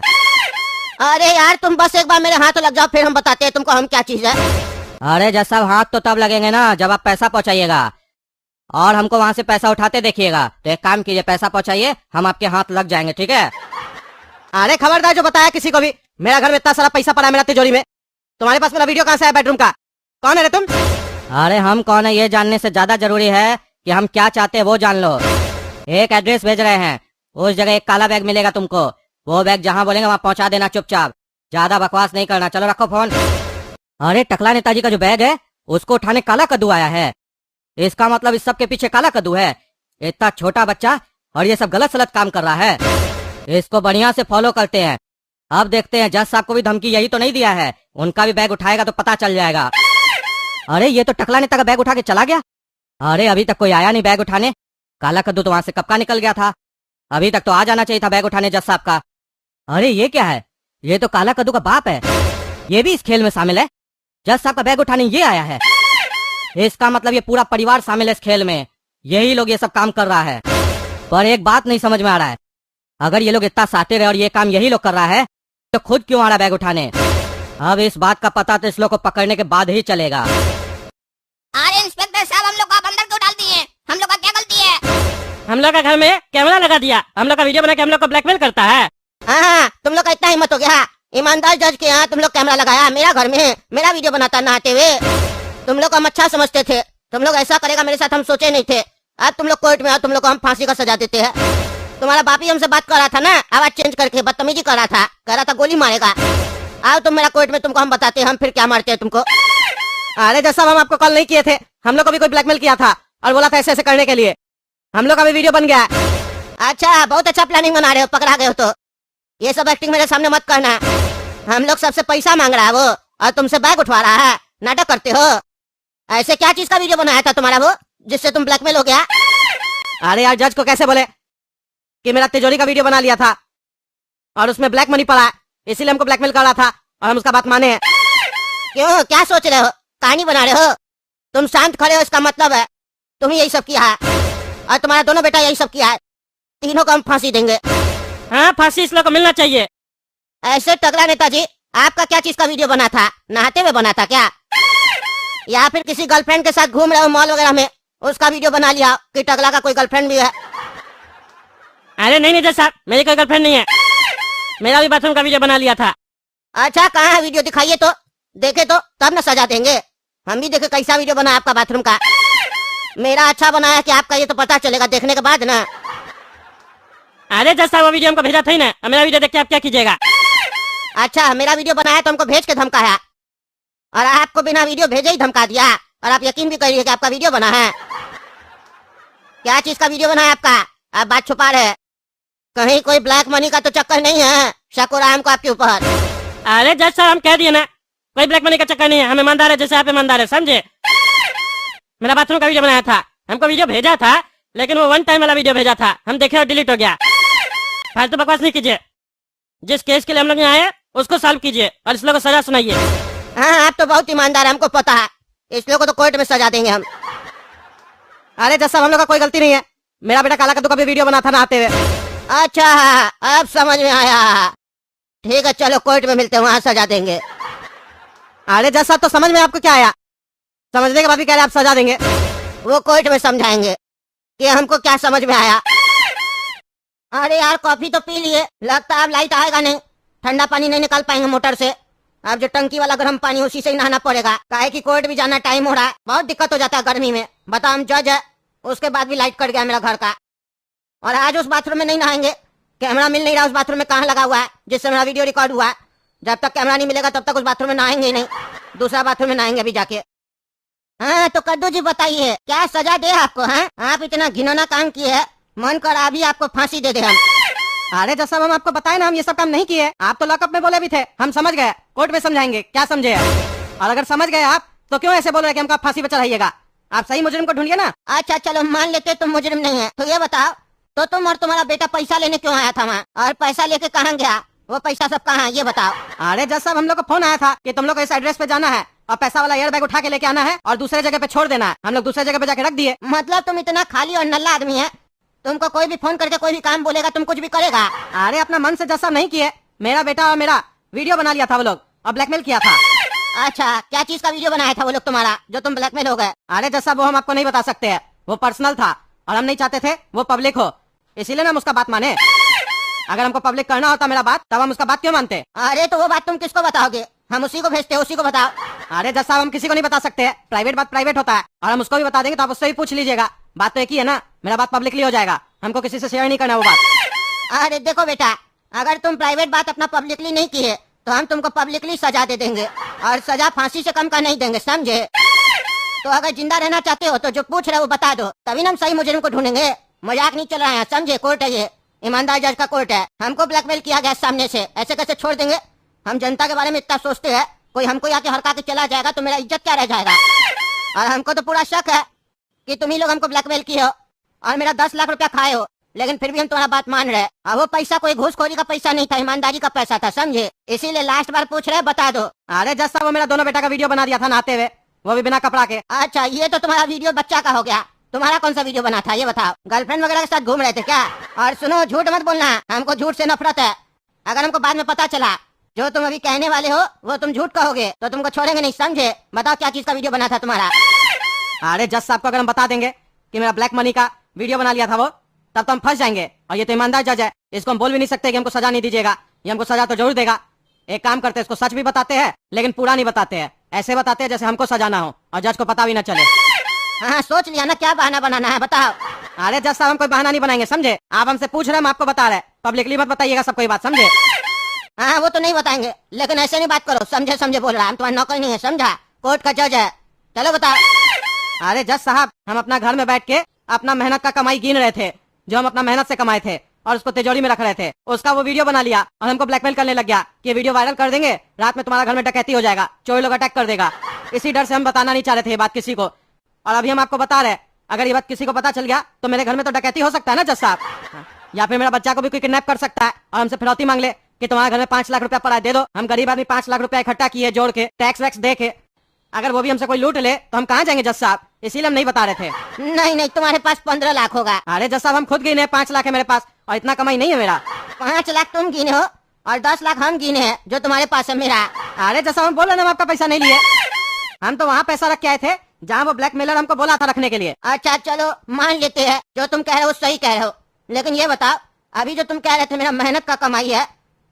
Speaker 1: अरे यार तुम बस एक बार मेरे हाथ लग जाओ फिर हम बताते हैं तुमको हम क्या चीज है।
Speaker 2: अरे जज साहब हाथ तो तब लगेंगे ना जब आप पैसा पहुंचाइएगा और हमको वहां से पैसा उठाते देखिएगा। तो एक काम कीजिए पैसा पहुंचाइए, हम आपके हाथ लग जाएंगे, ठीक है?
Speaker 1: अरे खबरदार जो बताया किसी को भी, मेरा घर में इतना सारा पैसा पड़ा है मेरा तिजोरी में, तुम्हारे पास मेरा वीडियो कहाँ से है बेडरूम का? कौन है रे तुम?
Speaker 2: अरे हम कौन है ये जानने से ज्यादा जरूरी है कि हम क्या चाहते हैं वो जान लो। एक एड्रेस भेज रहे हैं, उस जगह एक काला बैग मिलेगा तुमको, वो बैग जहाँ बोलेंगे वहाँ पहुंचा देना चुपचाप, ज्यादा बकवास नहीं करना। चलो रखो फोन। अरे टकला नेताजी का जो बैग है उसको उठाने काला कद्दू आया है, इसका मतलब इस सब के पीछे काला कद्दू है। इतना छोटा बच्चा और ये सब गलत सलत काम कर रहा है, इसको बढ़िया से फॉलो करते हैं। अब देखते हैं जज साहब को भी धमकी यही तो नहीं दिया है, उनका भी बैग उठाएगा तो पता चल जाएगा। अरे ये तो टकला नेता का बैग उठा के चला गया। अरे अभी तक कोई आया नहीं बैग उठाने, काला कद्दू तो वहां से कब का निकल गया था, अभी तक तो आ जाना चाहिए था बैग उठाने जज साहब का। अरे ये क्या है, ये तो काला कद्दू का बाप है, ये भी इस खेल में शामिल है। जज साहब का बैग उठाने ये आया है, इसका मतलब ये पूरा परिवार शामिल है इस खेल में, यही लोग ये सब काम कर रहा है। पर एक बात नहीं समझ में आ रहा है, अगर ये लोग इतना सातिर है और ये काम यही लोग कर रहा है तो खुद क्यों आ रहा बैग उठाने? अब इस बात का पता तो इस लोग को पकड़ने के बाद ही चलेगा।
Speaker 3: अरे इंस्पेक्टर साहब हम लोग को आप अंदर क्यों डाल दिए? हम लोग का क्या गलती है?
Speaker 4: हम लोग का घर में कैमरा लगा दिया, हम लोग का वीडियो बना के हम लोग को ब्लैकमेल करता है।
Speaker 1: हाँ, तुम लोग का इतना हिम्मत हो गया, ईमानदार जज के यहाँ तुम लोग कैमरा लगाया मेरा घर में, मेरा वीडियो बनाता नहाते हुए। तुम लोग हम अच्छा समझते थे, तुम लोग ऐसा करेगा मेरे साथ हम सोचे नहीं थे। अब तुम लोग कोर्ट में आओ, तुम लोग को हम फांसी का सजा देते हैं। तुम्हारा बाप ही हमसे बात कर रहा था ना, आवाज चेंज करके बदतमीजी कर रहा था, कह रहा था गोली मारेगा। आओ तुम मेरा कोर्ट में, तुमको हम बताते हैं हम फिर क्या मारते हैं तुमको।
Speaker 2: अरे जज साहब हम आपको कॉल नहीं किए थे, हम लोग को भी कोई ब्लैकमेल किया था और बोला था ऐसे ऐसे करने के लिए। हम लोग का भी वीडियो बन गया।
Speaker 1: अच्छा, बहुत अच्छा प्लानिंग बना रहे हो, पकड़ा गए हो तो। ये सब एक्टिंग मेरे सामने मत करना। हम लोग सबसे पैसा मांग रहा है वो, और तुमसे बैग उठवा रहा है, नाटक करते हो। ऐसे क्या चीज का वीडियो बनाया था तुम्हारा वो, जिससे तुम ब्लैकमेल हो गया?
Speaker 2: अरे यार जज को कैसे बोले कि मेरा तिजोरी का वीडियो बना लिया था और उसमें ब्लैक मनी पड़ा है, इसीलिए हमको ब्लैकमेल कर रहा था और हम उसका बात माने हैं।
Speaker 1: क्यों, क्या सोच रहे हो, कहानी बना रहे हो? तुम शांत खड़े हो, इसका मतलब है तुम यही सब किया है, और तुम्हारा दोनों बेटा यही सब किया है। तीनों को हम फांसी देंगे।
Speaker 4: हाँ, फांसी इस लोग को मिलना चाहिए।
Speaker 1: ऐसे टकला नेताजी, आपका क्या चीज का वीडियो बना था? नहाते हुए बना था क्या, या फिर किसी गर्लफ्रेंड के साथ घूम रहे हो मॉल वगैरह में, उसका वीडियो बना लिया कि टकला का कोई गर्लफ्रेंड भी है?
Speaker 4: अरे नहीं जज साहब, मेरी कोई गर्लफ्रेंड नहीं है, मेरा भी बाथरूम का वीडियो बना लिया था।
Speaker 1: अच्छा, कहाँ है वीडियो, दिखाइए तो, देखे तो तब न सजा देंगे। हम भी देखे कैसा वीडियो बना आपका बाथरूम का। मेरा अच्छा बनाया कि आपका, ये तो पता चलेगा देखने के बाद ना।
Speaker 4: अरे जज साहब वो वीडियो हमको भेजा था ही ना, अब मेरा वीडियो देख के आप क्या कीजिएगा?
Speaker 1: अच्छा, मेरा वीडियो बनाया तो हमको भेज के धमकाया, और आपको बिना वीडियो भेजे ही धमका दिया, और आप यकीन भी करिए कि आपका वीडियो बना है। क्या चीज का वीडियो बना है आपका? आप बात छुपा रहे हैं। कहीं कोई ब्लैक मनी का तो चक्कर नहीं है? शक हो रहा है हमको आपके ऊपर।
Speaker 4: अरे जज साहब हम कह दिए ना, कोई ब्लैक मनी का चक्कर नहीं है, हम ईमानदार है जैसे आप ईमानदार है, समझे? मेरा बाथरूम का वीडियो बनाया था, हमको वीडियो भेजा था, लेकिन वो वन टाइम वाला वीडियो भेजा था, हम देखे और डिलीट हो गया। फालतू बकवास नहीं कीजिए, जिस केस के लिए हम लोग यहाँ आए उसको सॉल्व कीजिए और इस लोग को सजा सुनाइए।
Speaker 1: हाँ, आप तो बहुत ईमानदार है, हमको पता है। इस लोग को तो कोर्ट में सजा देंगे हम।
Speaker 2: अरे जज साहब हम लोग का कोई गलती नहीं है, मेरा बेटा काला कद्दू का भी वीडियो बना था नहाते हुए।
Speaker 1: अच्छा, अब समझ में आया। ठीक है, चलो कोर्ट में मिलते हैं, वहाँ सजा देंगे।
Speaker 2: अरे जज साहब तो समझ में आपको क्या आया? समझने के बाद भी कह रहे आप सजा देंगे।
Speaker 1: वो कोर्ट में समझाएंगे कि हमको क्या समझ में आया। अरे यार, कॉफी तो पी लिए, लगता है अब लाइट आएगा नहीं, ठंडा पानी नहीं निकाल पाएंगे मोटर से। अब जो टंकी वाला गर्म पानी उसी से ही नहाना पड़ेगा, काहे कि कोर्ट भी जाना टाइम हो रहा है, बहुत दिक्कत हो जाता है गर्मी में। बता, हम जज है, उसके बाद भी लाइट कट गया मेरा घर का, और आज उस बाथरूम में नहीं नहाएंगे। कैमरा मिल नहीं रहा उस बाथरूम में, कहाँ लगा हुआ है जिससे मेरा वीडियो रिकॉर्ड हुआ है। जब तक कैमरा नहीं मिलेगा तब तक उस बाथरूम में नहाएंगे ही नहीं, दूसरा बाथरूम में नहाएंगे अभी जाके। हाँ तो कद्दू जी बताइए, क्या सजा दे आपको? हैं, आप इतना घिनौना काम किए है, मन कर अभी आपको फांसी दे दे हम।
Speaker 2: अरे जज साहब हम आपको बताए ना, हम ये सब काम नहीं किए। आप तो लॉकअप में बोले भी थे, हम समझ गए, कोर्ट में समझाएंगे, क्या समझे? और अगर समझ गए आप तो क्यों ऐसे बोल रहे कि हमको आप फांसी पे चढ़ाइएगा? आप सही मुजरिम को ढूंढिए ना।
Speaker 1: अच्छा चलो मान लेते तुम मुजरिम नहीं है, तो ये बताओ, तो तुम और तुम्हारा बेटा पैसा लेने क्यों आया था वहाँ, और पैसा लेके कहाँ गया? वो पैसा सब कहाँ है ये बताओ।
Speaker 2: अरे जज साहब हम लोग को फोन आया था कि तुम लोग को इस एड्रेस पे जाना है और पैसा वाला एयर बैग उठा के लेके आना है और दूसरे जगह पे छोड़ देना है। हम लोग दूसरे जगह पे जाके रख दिए।
Speaker 1: मतलब तुम इतना खाली और नल्ला आदमी है, तुमको कोई भी फोन करके कोई भी काम बोलेगा तुम कुछ भी करेगा?
Speaker 2: अरे अपना मन से जज साहब नहीं किए, मेरा बेटा और मेरा वीडियो बना लिया था वो लोग और ब्लैकमेल किया था।
Speaker 1: अच्छा, क्या चीज का वीडियो बनाया था वो लोग तुम्हारा, जो तुम ब्लैकमेल हो गए?
Speaker 2: अरे जज साहब वो हम आपको नहीं बता सकते हैं, वो पर्सनल था और हम नहीं चाहते थे वो पब्लिक हो, इसीलिए ना हम उसका बात माने। अगर हमको पब्लिक करना होता मेरा बात, तब हम उसका बात क्यों मानते?
Speaker 1: अरे तो वो बात तुम किसको बताओगे? हम उसी को भेजते हैं, उसी को बताओ।
Speaker 2: अरे जज साहब हम किसी को नहीं बता सकते हैं, प्राइवेट बात प्राइवेट होता है, और हम उसको भी बता देंगे तो आप उससे भी पूछ लीजिएगा। बात तो एक ही है ना, मेरा बात पब्लिकली हो जाएगा, हमको किसी से शेयर नहीं करना वो बात।
Speaker 1: अरे देखो बेटा, अगर तुम प्राइवेट बात अपना पब्लिकली नहीं की है तो हम तुमको पब्लिकली सजा दे देंगे, और सजा फांसी से कम का नहीं देंगे, समझे? तो अगर जिंदा रहना चाहते हो तो जो पूछ रहे हो वो बता दो, तभी ना हम सही मुजरिम को ढूंढेंगे। मजाक नहीं चल रहा है, समझे? कोर्ट है ये, ईमानदार जज का कोर्ट है। हमको ब्लैकमेल किया गया सामने से, ऐसे कैसे छोड़ देंगे? हम जनता के बारे में इतना सोचते हैं, कोई हमको आके हड़का के चला जाएगा तो मेरा इज्जत क्या रह जाएगा? और हमको तो पूरा शक है कि तुम ही लोग हमको ब्लैकमेल किए हो और मेरा 10 लाख रुपया खाए हो, लेकिन फिर भी हम तुम्हारा बात मान रहे। और वो पैसा कोई घूसखोरी का पैसा नहीं था, ईमानदारी का पैसा था, समझे? इसीलिए लास्ट बार पूछ रहे, बता दो।
Speaker 2: अरे जज साहब वो मेरा दोनों बेटा का वीडियो बना दिया था नहाते हुए, वो भी बिना कपड़ा के।
Speaker 1: अच्छा, ये तो तुम्हारा वीडियो बच्चा का हो गया, तुम्हारा कौन सा वीडियो बना था ये बताओ? गर्लफ्रेंड वगैरह के साथ घूम रहे थे क्या? और सुनो, झूठ मत बोलना, हमको झूठ से नफरत है। अगर हमको बाद में पता चला जो तुम अभी कहने वाले हो वो तुम झूठ कहोगे तो तुमको छोड़ेंगे नहीं, समझे? बताओ क्या चीज का वीडियो बना था तुम्हारा?
Speaker 2: अरे जज साहब को अगर हम बता देंगे कि मेरा ब्लैक मनी का वीडियो बना लिया था वो, तब तो हम फंस जाएंगे। और ये तो ईमानदार जज है, इसको हम बोल भी नहीं सकते कि हमको सजा नहीं दीजिएगा। ये हमको सजा तो जरूर देगा। एक काम करते हैं, इसको सच भी बताते हैं लेकिन पूरा नहीं बताते हैं, ऐसे बताते हैं जैसे हमको सजा ना हो और जज को पता भी ना चले।
Speaker 1: हाँ सोच लिया ना क्या बहाना बनाना है, बताओ।
Speaker 2: अरे जज साहब हम कोई बहाना नहीं बनाएंगे, समझे? आप हमसे पूछ रहे हैं, हम आपको बता रहे हैं, पब्लिकली मत बताइएगा सबको ये बात, समझे?
Speaker 1: हाँ वो तो नहीं बताएंगे, लेकिन ऐसे नहीं बात करो, समझे समझे बोल रहा, हम तुम्हारा नौकर नहीं है, समझा? कोर्ट का जज है। चलो बताओ।
Speaker 2: अरे जज साहब, हम अपना घर में बैठ के अपना मेहनत का कमाई गिन रहे थे, जो हम अपना मेहनत से कमाए थे, और उसको तिजोरी में रख रहे थे। उसका वो वीडियो बना लिया और हमको ब्लैकमेल करने लग गया कि ये वीडियो वायरल कर देंगे, रात में तुम्हारा घर में डकैती हो जाएगा, चोरी लोग अटैक कर देगा। इसी डर से हम बताना नहीं चाह रहे थे ये बात किसी को, और अभी हम आपको बता रहे हैं, अगर ये बात किसी को पता चल गया तो मेरे घर में तो डकैती हो सकता है ना जज साहब, या फिर मेरा बच्चा को भी कोई किडनैप कर सकता है और हमसे फिरौती मांग ले कि तुम्हारे घर में 5 लाख रुपया पड़ा है, दे दो। हम गरीब आदमी 5 लाख रुपया इकट्ठा किए जोड़ के, टैक्स वैक्स दे के, अगर वो भी हमसे कोई लूट ले तो हम कहाँ जाएंगे जज साहब? इसीलिए हम नहीं बता रहे थे।
Speaker 1: नहीं नहीं, तुम्हारे पास 15 लाख होगा।
Speaker 2: अरे जज साहब हम खुद गिने 5 लाख है मेरे पास, और इतना कमाई नहीं है मेरा।
Speaker 1: 5 लाख तुम गिने हो और 10 लाख हम गिने हैं जो तुम्हारे पास है मेरा।
Speaker 2: अरे जज साहब हम बोल रहे हैं हम आपका पैसा नहीं लिए, हम तो वहाँ पैसा रख के आए थे जहाँ वो ब्लैकमेलर हमको बोला था रखने के लिए।
Speaker 1: अच्छा चलो मान लेते हैं, जो तुम कह रहे हो सही कह रहे हो, लेकिन ये बताओ अभी जो तुम कह रहे थे मेरा मेहनत का कमाई है,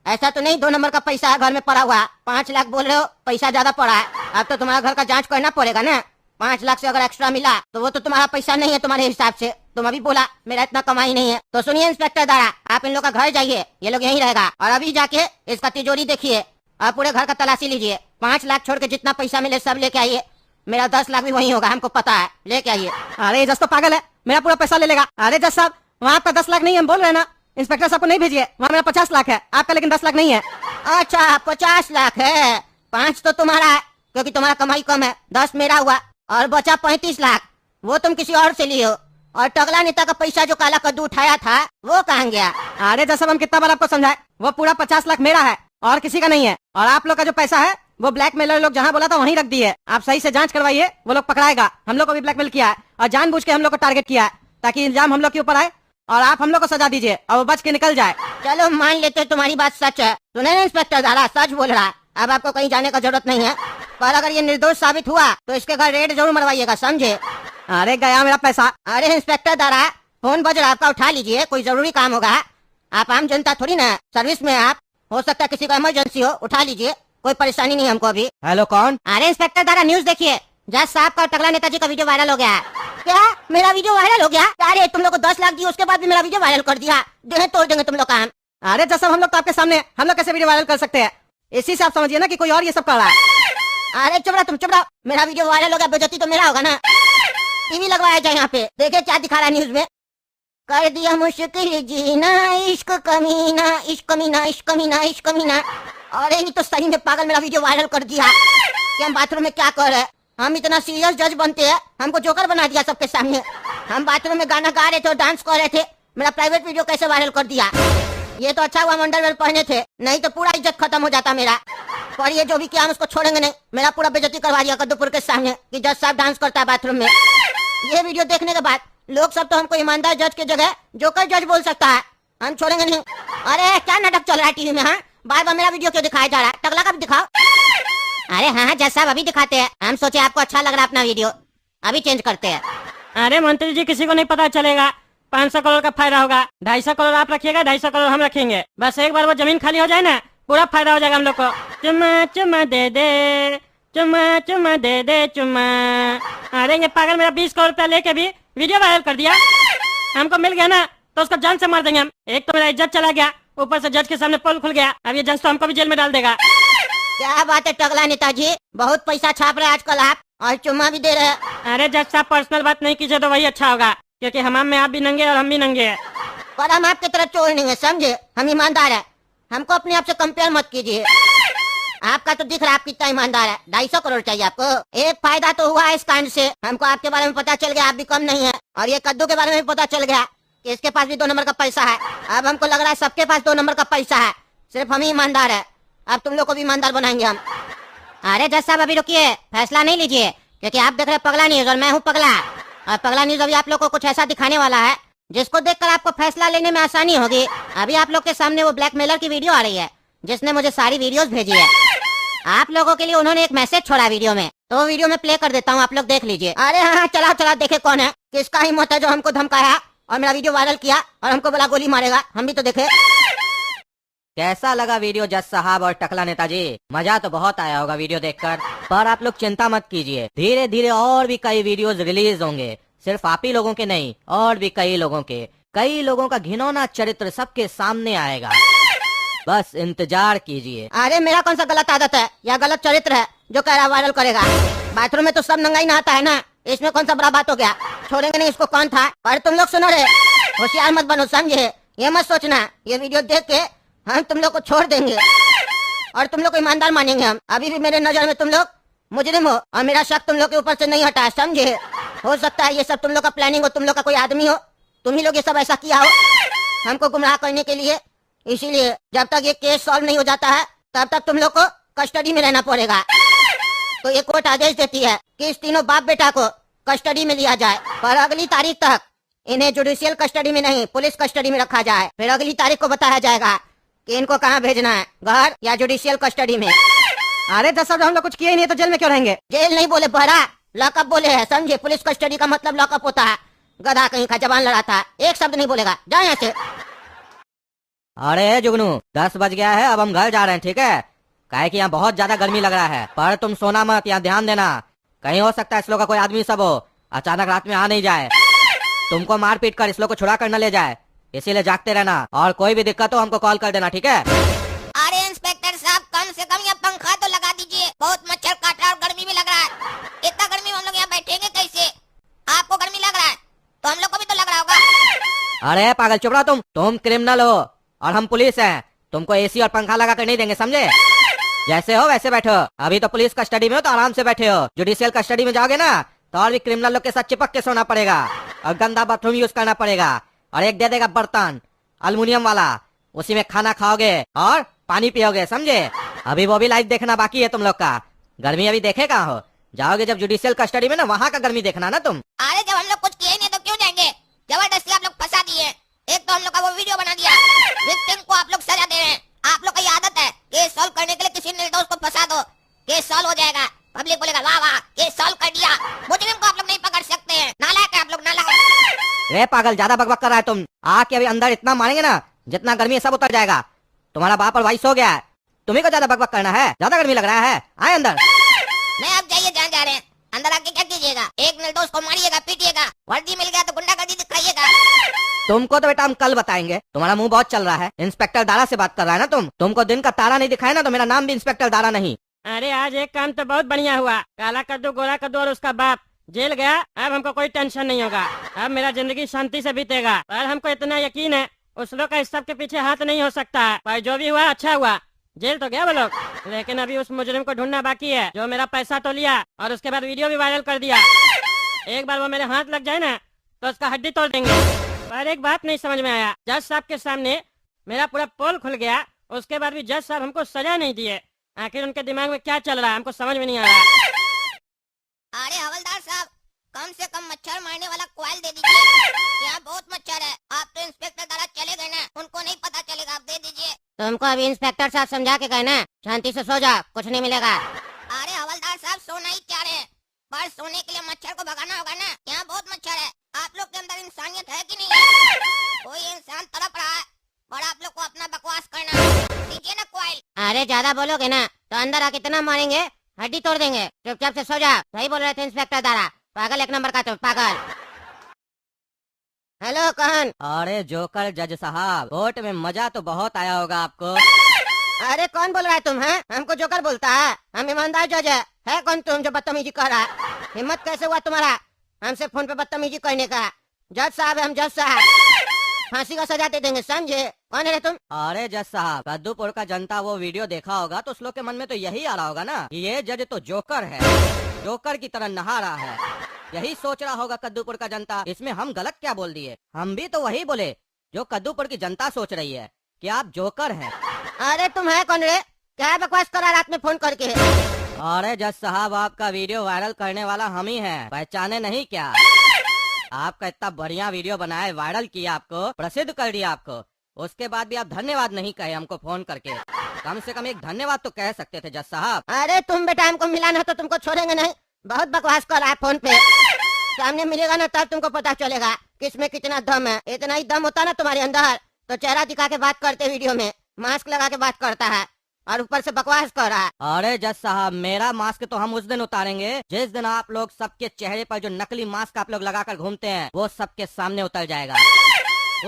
Speaker 1: ऐसा तो नहीं 2 नंबर का पैसा है घर में पड़ा हुआ है? 5 लाख बोल रहे हो, पैसा ज्यादा पड़ा है, अब तो तुम्हारा घर का जांच करना पड़ेगा ना। 5 लाख से अगर एक्स्ट्रा मिला तो वो तो तुम्हारा पैसा नहीं है तुम्हारे हिसाब से। तुम अभी बोला मेरा इतना कमाई नहीं है, तो सुनिए इंस्पेक्टर दारा, आप इन लोग का घर जाइए, ये लोग यहीं रहेगा, और अभी जाके इसका तिजोरी देखिए और पूरे घर का तलाशी लीजिए। 5 लाख छोड़ के जितना पैसा मिले सब लेके आइए, मेरा 10 लाख भी वहीं होगा, हमको पता है, लेके आइए।
Speaker 2: अरे जज तो पागल है, मेरा पूरा पैसा ले लेगा। अरे जज साहब वहाँ आपका 10 लाख नहीं है, हम बोल रहे हैं ना, इंस्पेक्टर साहब को नहीं भेजिए, वहाँ मेरा 50 लाख है, आपका लेकिन 10 लाख नहीं है।
Speaker 1: अच्छा 50 लाख है, 5 तो तुम्हारा है क्योंकि तुम्हारा कमाई कम है, 10 मेरा हुआ और बचा 35 लाख, वो तुम किसी और से लिए हो। और टगला नेता का पैसा जो काला कद्दू उठाया था वो कहाँ गया?
Speaker 2: अरे जज साहब हम कितना बार आपको समझाए, वो पूरा 50 लाख मेरा है और किसी का नहीं है, और आप लोग का जो पैसा है वो ब्लैकमेलर लोग जहाँ बोला था वहीं रख दिए। आप सही से जांच करवाइए, वो लोग पकड़ाएगा। हम लोग को भी ब्लैकमेल किया है और जानबूझ के हम लोग को टारगेट किया है ताकि इल्जाम हम लोग के ऊपर आए और आप हम लोग को सजा दीजिए और वो बच के निकल जाए।
Speaker 1: चलो मान लेते तुम्हारी बात सच है। सुने ना इंस्पेक्टर दारा, सच बोल रहा है, अब आपको कहीं जाने का जरूरत नहीं है, पर अगर ये निर्दोष साबित हुआ तो इसके घर रेड जरूर मरवाइएगा, समझे?
Speaker 2: अरे गया मेरा पैसा।
Speaker 1: अरे इंस्पेक्टर दारा, फोन बज रहा, आपका उठा लीजिए, कोई जरूरी काम होगा। आप आम जनता थोड़ी ना, सर्विस में आप, हो सकता है किसी को इमरजेंसी हो, उठा लीजिए, कोई परेशानी नहीं है हमको अभी।
Speaker 2: हेलो कौन?
Speaker 1: अरे इंस्पेक्टर दारा न्यूज देखिए, जज साहब का टगला नेताजी का वीडियो वायरल हो गया है। क्या मेरा वीडियो वायरल हो गया? अरे तुम लोग को 10 लाख दिए उसके बाद भी मेरा वीडियो वायरल कर दिया, देह तोड़ देंगे तुम लोग का हम।
Speaker 2: अरे जज साहब हम लोग तो आपके सामने, हम लोग कैसे वीडियो वायरल कर सकते हैं? इसी से आप समझिए ना कि कोई और ये सब कर रहा है।
Speaker 1: अरे चुप रहा, तुम चुप रहो, मेरा वीडियो वायरल हो गया, बेइज्जती तो मेरा होगा ना। टीवी लगवाया जाए यहाँ पे, देखे क्या दिखा रहा है न्यूज में। कर दिया मुश्किल जीना, इश्क कमीना, इश्क कमीना, इश्क कमीना, इश्क कमीना। अरे ये तो सही में पागल मेरा वीडियो वायरल कर दिया कि हम बाथरूम में क्या कर रहे हैं। हम इतना सीरियस जज बनते हैं, हमको जोकर बना दिया सबके सामने। हम बाथरूम में गाना गा रहे थे और डांस कर रहे थे, मेरा प्राइवेट वीडियो कैसे वायरल कर दिया। ये तो अच्छा हुआ हम अंडरवेयर पहने थे, नहीं तो पूरा इज्जत खत्म हो जाता मेरा। पर ये जो भी किया हम उसको छोड़ेंगे नहीं, मेरा पूरा बेइज्जती करवा दिया कद्दूपुर के सामने कि जज साहब डांस करता है बाथरूम में। ये वीडियो देखने के बाद लोग सब तो हमको ईमानदार जज की जगह जोकर जज बोल सकता है, हम छोड़ेंगे नहीं। अरे क्या नाटक चल रहा है टीवी में? हाँ बार बार मेरा वीडियो क्यों दिखाया जा रहा है? टगला का भी दिखाओ। अरे हाँ जज साहब अभी दिखाते हैं, हम सोचे आपको अच्छा लग रहा है अपना वीडियो, अभी चेंज करते हैं।
Speaker 4: अरे मंत्री जी किसी को नहीं पता चलेगा, 500 करोड़ का फायदा होगा, 250 करोड़ आप रखिएगा, 250 करोड़ हम रखेंगे, बस एक बार वो जमीन खाली हो जाए ना, पूरा फायदा हो जाएगा हम लोग को। चुम्मा चुम्मा दे दे, चुम्मा चुम्मा दे दे चुम्मा। अरे ये पागल मेरा 20 करोड़ रुपया लेके भी वीडियो वायरल कर दिया, हमको मिल गया ना तो उसको जान से मार देंगे हम। एक तो मेरा इज्जत चला गया, ऊपर से जज के सामने पोल खुल गया, अब ये जज तो हमको भी जेल में डाल देगा।
Speaker 1: क्या बात है टगला नेताजी, बहुत पैसा छाप रहे हैं आजकल आप, और चुम्मा भी दे रहे हैं।
Speaker 4: अरे जज साहब पर्सनल बात नहीं कीजिए तो वही अच्छा होगा, क्योंकि हमाम में आप भी नंगे और हम भी नंगे हैं।
Speaker 1: पर हम आपकी तरफ चोर नहीं है, समझे? हम ईमानदार है, हमको अपने आप से कंपेयर मत कीजिए। आपका तो दिख रहा है आप कितना ईमानदार है। 250 करोड़ चाहिए आपको? एक फायदा तो हुआ इस कांड से, हमको आपके बारे में पता चल गया आप भी कम नहीं है, और ये कद्दू के बारे में भी पता चल गया कि इसके पास भी 2 नंबर का पैसा है। अब हमको लग रहा है सबके पास 2 नंबर का पैसा है, सिर्फ हम ही ईमानदार है। अब तुम लोग को भी ईमानदार बनाएंगे हम। अरे जज साहब अभी रुकिए, फैसला नहीं लीजिए, क्योंकि आप देख रहे पगला न्यूज और मैं हूँ पगला, और पगला न्यूज अभी आप लोग को कुछ ऐसा दिखाने वाला है जिसको देखकर आपको फैसला लेने में आसानी होगी। अभी आप लोग के सामने वो ब्लैकमेलर की वीडियो आ रही है जिसने मुझे सारी वीडियोस भेजी है। आप लोगों के लिए उन्होंने एक मैसेज छोड़ा वीडियो में, तो वीडियो में प्ले कर देता हूँ, आप लोग देख लीजिए। अरे हाँ चला चला देखे कौन है, किसका हिम्मत है जो हमको धमकाया और मेरा वीडियो वायरल किया और हमको बोला गोली मारेगा, हम भी तो देखे।
Speaker 2: कैसा लगा वीडियो जज साहब और टकला नेताजी? मजा तो बहुत आया होगा वीडियो देखकर, पर आप लोग चिंता मत कीजिए, धीरे धीरे और भी कई वीडियोस रिलीज होंगे, सिर्फ आप ही लोगों के नहीं, और भी कई लोगों का घिनौना चरित्र सबके सामने आएगा, बस इंतजार कीजिए।
Speaker 1: अरे मेरा कौन सा गलत आदत है या गलत चरित्र है जो कह रहा वायरल करेगा? बाथरूम में तो सब नंगा ही नहाता है ना, इसमें कौन सा बड़ा बात हो गया? छोड़ेंगे नहीं इसको, कौन था? पर तुम लोग सुनो रे, होशियार मत बनो, समझे? ये मत सोचना ये वीडियो देख के हम तुम लोग को छोड़ देंगे और तुम लोग को ईमानदार मानेंगे हम। अभी भी मेरे नजर में तुम लोग मुजरिम हो और मेरा शक तुम लोग के ऊपर से नहीं हटा है, समझे? हो सकता है ये सब तुम लोग का प्लानिंग हो, तुम लोग का कोई आदमी हो, तुम ही लोग ये सब ऐसा किया हो हमको गुमराह करने के लिए। इसीलिए जब तक ये केस सॉल्व नहीं हो जाता है तब तक तुम लोग को कस्टडी में रहना पड़ेगा। तो ये कोर्ट आदेश देती है कि इस तीनों बाप बेटा को कस्टडी में लिया जाए, पर अगली तारीख तक इन्हें जुडिशियल कस्टडी में नहीं, पुलिस कस्टडी में रखा जाए। फिर अगली तारीख को बताया जाएगा कि इनको कहाँ भेजना है, घर या जुडिशियल कस्टडी में।
Speaker 2: अरे जज साहब हम लोग कुछ किए ही नहीं तो जेल में क्यों रहेंगे?
Speaker 1: जेल नहीं बोले बहरा, लॉकअप बोले है, समझे? पुलिस कस्टडी का मतलब लॉकअप होता है। गधा कहीं का जबान लड़ाता है, एक शब्द नहीं बोलेगा, जाओ यहाँ से।
Speaker 2: अरे जुगनू 10 बज गया है, अब हम घर जा रहे हैं, ठीक है? काहे कि यहाँ बहुत ज्यादा गर्मी लग रहा है, पर तुम सोना मत, यहाँ ध्यान देना, कहीं हो सकता है इस लोग का कोई आदमी सब हो, अचानक रात में आ नहीं जाए, तुमको मार पीट कर इस लोग को छुड़ा कर न ले जाए, इसीलिए जागते रहना और कोई भी दिक्कत हो हमको कॉल कर देना, ठीक है?
Speaker 3: अरे इंस्पेक्टर साहब कम से कम यहाँ पंखा तो लगा दीजिए, बहुत मच्छर काट रहा है और गर्मी भी लग रहा है। इतना गर्मी में हम लोग यहाँ बैठेंगे कैसे? आपको गर्मी लग रहा है तो हम लोग को भी तो लग रहा होगा।
Speaker 2: अरे पागल चुप रहो तुम क्रिमिनल हो और हम पुलिस हैं, तुमको एसी और पंखा लगा कर नहीं देंगे, समझे? जैसे हो वैसे बैठो, अभी तो पुलिस कस्टडी में हो तो आराम से बैठे हो, जुडिशियल कस्टडी में जाओगे ना तो और भी क्रिमिनल लोग के साथ चिपक के सोना पड़ेगा और गंदा बाथरूम यूज करना पड़ेगा, और एक दे देगा बर्तन अल्मुनियम वाला, उसी में खाना खाओगे और पानी पियोगे, समझे? अभी वो भी लाइव देखना बाकी है तुम लोग का, गर्मी अभी देखे कहाँ हो, जाओगे जब जुडिशियल कस्टडी में ना वहाँ का गर्मी देखना ना तुम।
Speaker 3: अरे जब हम लोग कुछ किए नहीं तो क्यों जाएंगे? जबरदस्ती आप लोग फंसा दिए, एक तो हम लोग का वो वीडियो बना दिया, विक्टिम को आप लोग सजा दे रहे हैं। आप लोग की आदत है केस सॉल्व करने के लिए किसी निर्दोष को फंसा दो, केस सॉल्व हो जाएगा, पब्लिक बोलेगा वाह वाह केस सॉल्व कर दिया। मुजरिम को आप लोग नहीं पकड़ सकते हैं, नालायक है आप लोग, नालायक।
Speaker 2: रे पागल ज्यादा बकबक कर रहा है तुम, आके अभी अंदर इतना मारेंगे ना जितना गर्मी है सब उतर जाएगा, तुम्हारा बाप और भाई सो गया है, तुम्ही को ज्यादा बकबक करना है, ज्यादा गर्मी लग रहा है, आए अंदर।
Speaker 3: नहीं आप जाइए जहाँ जा रहे हैं, अंदर आके क्या कीजिएगा? एक निर्दोष को मारिएगा, पीटिएगा, वर्दी मिल गया तो गुंडागर्दी दिखाइएगा।
Speaker 2: तुमको तो बेटा हम कल बताएंगे, तुम्हारा मुंह बहुत चल रहा है, इंस्पेक्टर दारा से बात कर रहा है ना तुमको दिन का तारा नहीं दिखाया ना तो मेरा नाम भी इंस्पेक्टर दारा नहीं।
Speaker 4: अरे आज एक काम तो बहुत बढ़िया हुआ, काला कद्दू गोरा कद्दू और उसका बाप जेल गया, अब हमको कोई टेंशन नहीं होगा, अब मेरा जिंदगी शांति से बीतेगा। पर हमको इतना यकीन है उस लोग का इस सब के पीछे हाथ नहीं हो सकता है, पर जो भी हुआ अच्छा हुआ, जेल तो गया वो लोग, लेकिन अभी उस मुजरिम को ढूंढना बाकी है जो मेरा पैसा तो लिया और उसके बाद वीडियो भी वायरल कर दिया। एक बार वो मेरे हाथ लग जाए ना तो उसका हड्डी तोड़ देंगे। पर एक बात नहीं समझ में आया, जज साहब के सामने मेरा पूरा पोल खुल गया, उसके बाद भी जज साहब हमको सजा नहीं दिए, आखिर उनके दिमाग में क्या चल रहा है हमको समझ में नहीं आ रहा।
Speaker 3: अरे हवलदार साहब कम से कम मच्छर मारने वाला कॉइल दे दीजिए, यहाँ बहुत मच्छर है। आप तो इंस्पेक्टर द्वारा चले गए ना, उनको नहीं पता चलेगा, आप दे दीजिए।
Speaker 1: तुमको अभी इंस्पेक्टर साहब समझा के गए ना, शांति से सो जा, कुछ नहीं मिलेगा।
Speaker 3: अरे हवलदार साहब सोना ही चाह रहे हैं, पर सोने के लिए मच्छर को भगाना होगा ना, यहाँ बहुत मच्छर है। आप लोग के अंदर इंसानियत है कि नहीं है? कोई इंसान तड़प रहा है और आप लोग को अपना बकवास करना, दीजिए ना कॉइल।
Speaker 1: अरे ज्यादा बोलोगे ना तो अंदर आके इतना मारेंगे हड्डी तोड़ देंगे, चुपचाप से सो जा। सही बोल रहे थे इंस्पेक्टर दारा, पागल एक नंबर का तुम, पागल। हेलो कौन?
Speaker 2: अरे जोकर जज साहब, कोर्ट में मजा तो बहुत आया होगा आपको।
Speaker 1: अरे कौन बोल रहा है तुम? हैं हमको जोकर बोलता है? हम ईमानदार जज है कौन तुम जो बदतमीजी कर रहा है? हिम्मत कैसे हुआ तुम्हारा हमसे फोन पे बदतमीजी करने का? जज साहब है हम, जज साहब, फांसी का सजा दे देंगे, समझे? कौन है रे तुम?
Speaker 2: अरे जज साहब, कद्दूपुर का जनता वो वीडियो देखा होगा तो उस लोग के मन में तो यही आ रहा होगा ना कि ये जज तो जोकर है, जोकर की तरह नहा रहा है, यही सोच रहा होगा कद्दूपुर का जनता, इसमें हम गलत क्या बोल दिए? हम भी तो वही बोले जो कद्दूपुर की जनता सोच रही है कि आप जोकर हैं।
Speaker 1: अरे तुम है कौन रे? क्या बकवास करा रात में फोन करके?
Speaker 2: अरे जज साहब, आपका वीडियो वायरल करने वाला हम ही हैं, पहचाने नहीं क्या? आपका इतना बढ़िया वीडियो बनाया, वायरल किया, आपको प्रसिद्ध कर दिया आपको, उसके बाद भी आप धन्यवाद नहीं कहे हमको फोन करके, कम से कम एक धन्यवाद तो कह सकते थे जज साहब।
Speaker 1: अरे तुम बेटा हमको मिला ना तो तुमको छोड़ेंगे नहीं, बहुत बकवास कर रहा है फोन पे, सामने मिलेगा ना तब तुमको पता चलेगा किसमें कितना दम है। इतना ही दम होता ना तुम्हारे अंदर तो चेहरा दिखा के बात करते वीडियो में, मास्क लगा के बात करता है और ऊपर से बकवास कर रहा है।
Speaker 2: अरे जज साहब, मेरा मास्क तो हम उस दिन उतारेंगे जिस दिन आप लोग सबके चेहरे पर जो नकली मास्क आप लोग लगाकर घूमते हैं वो सबके सामने उतर जाएगा।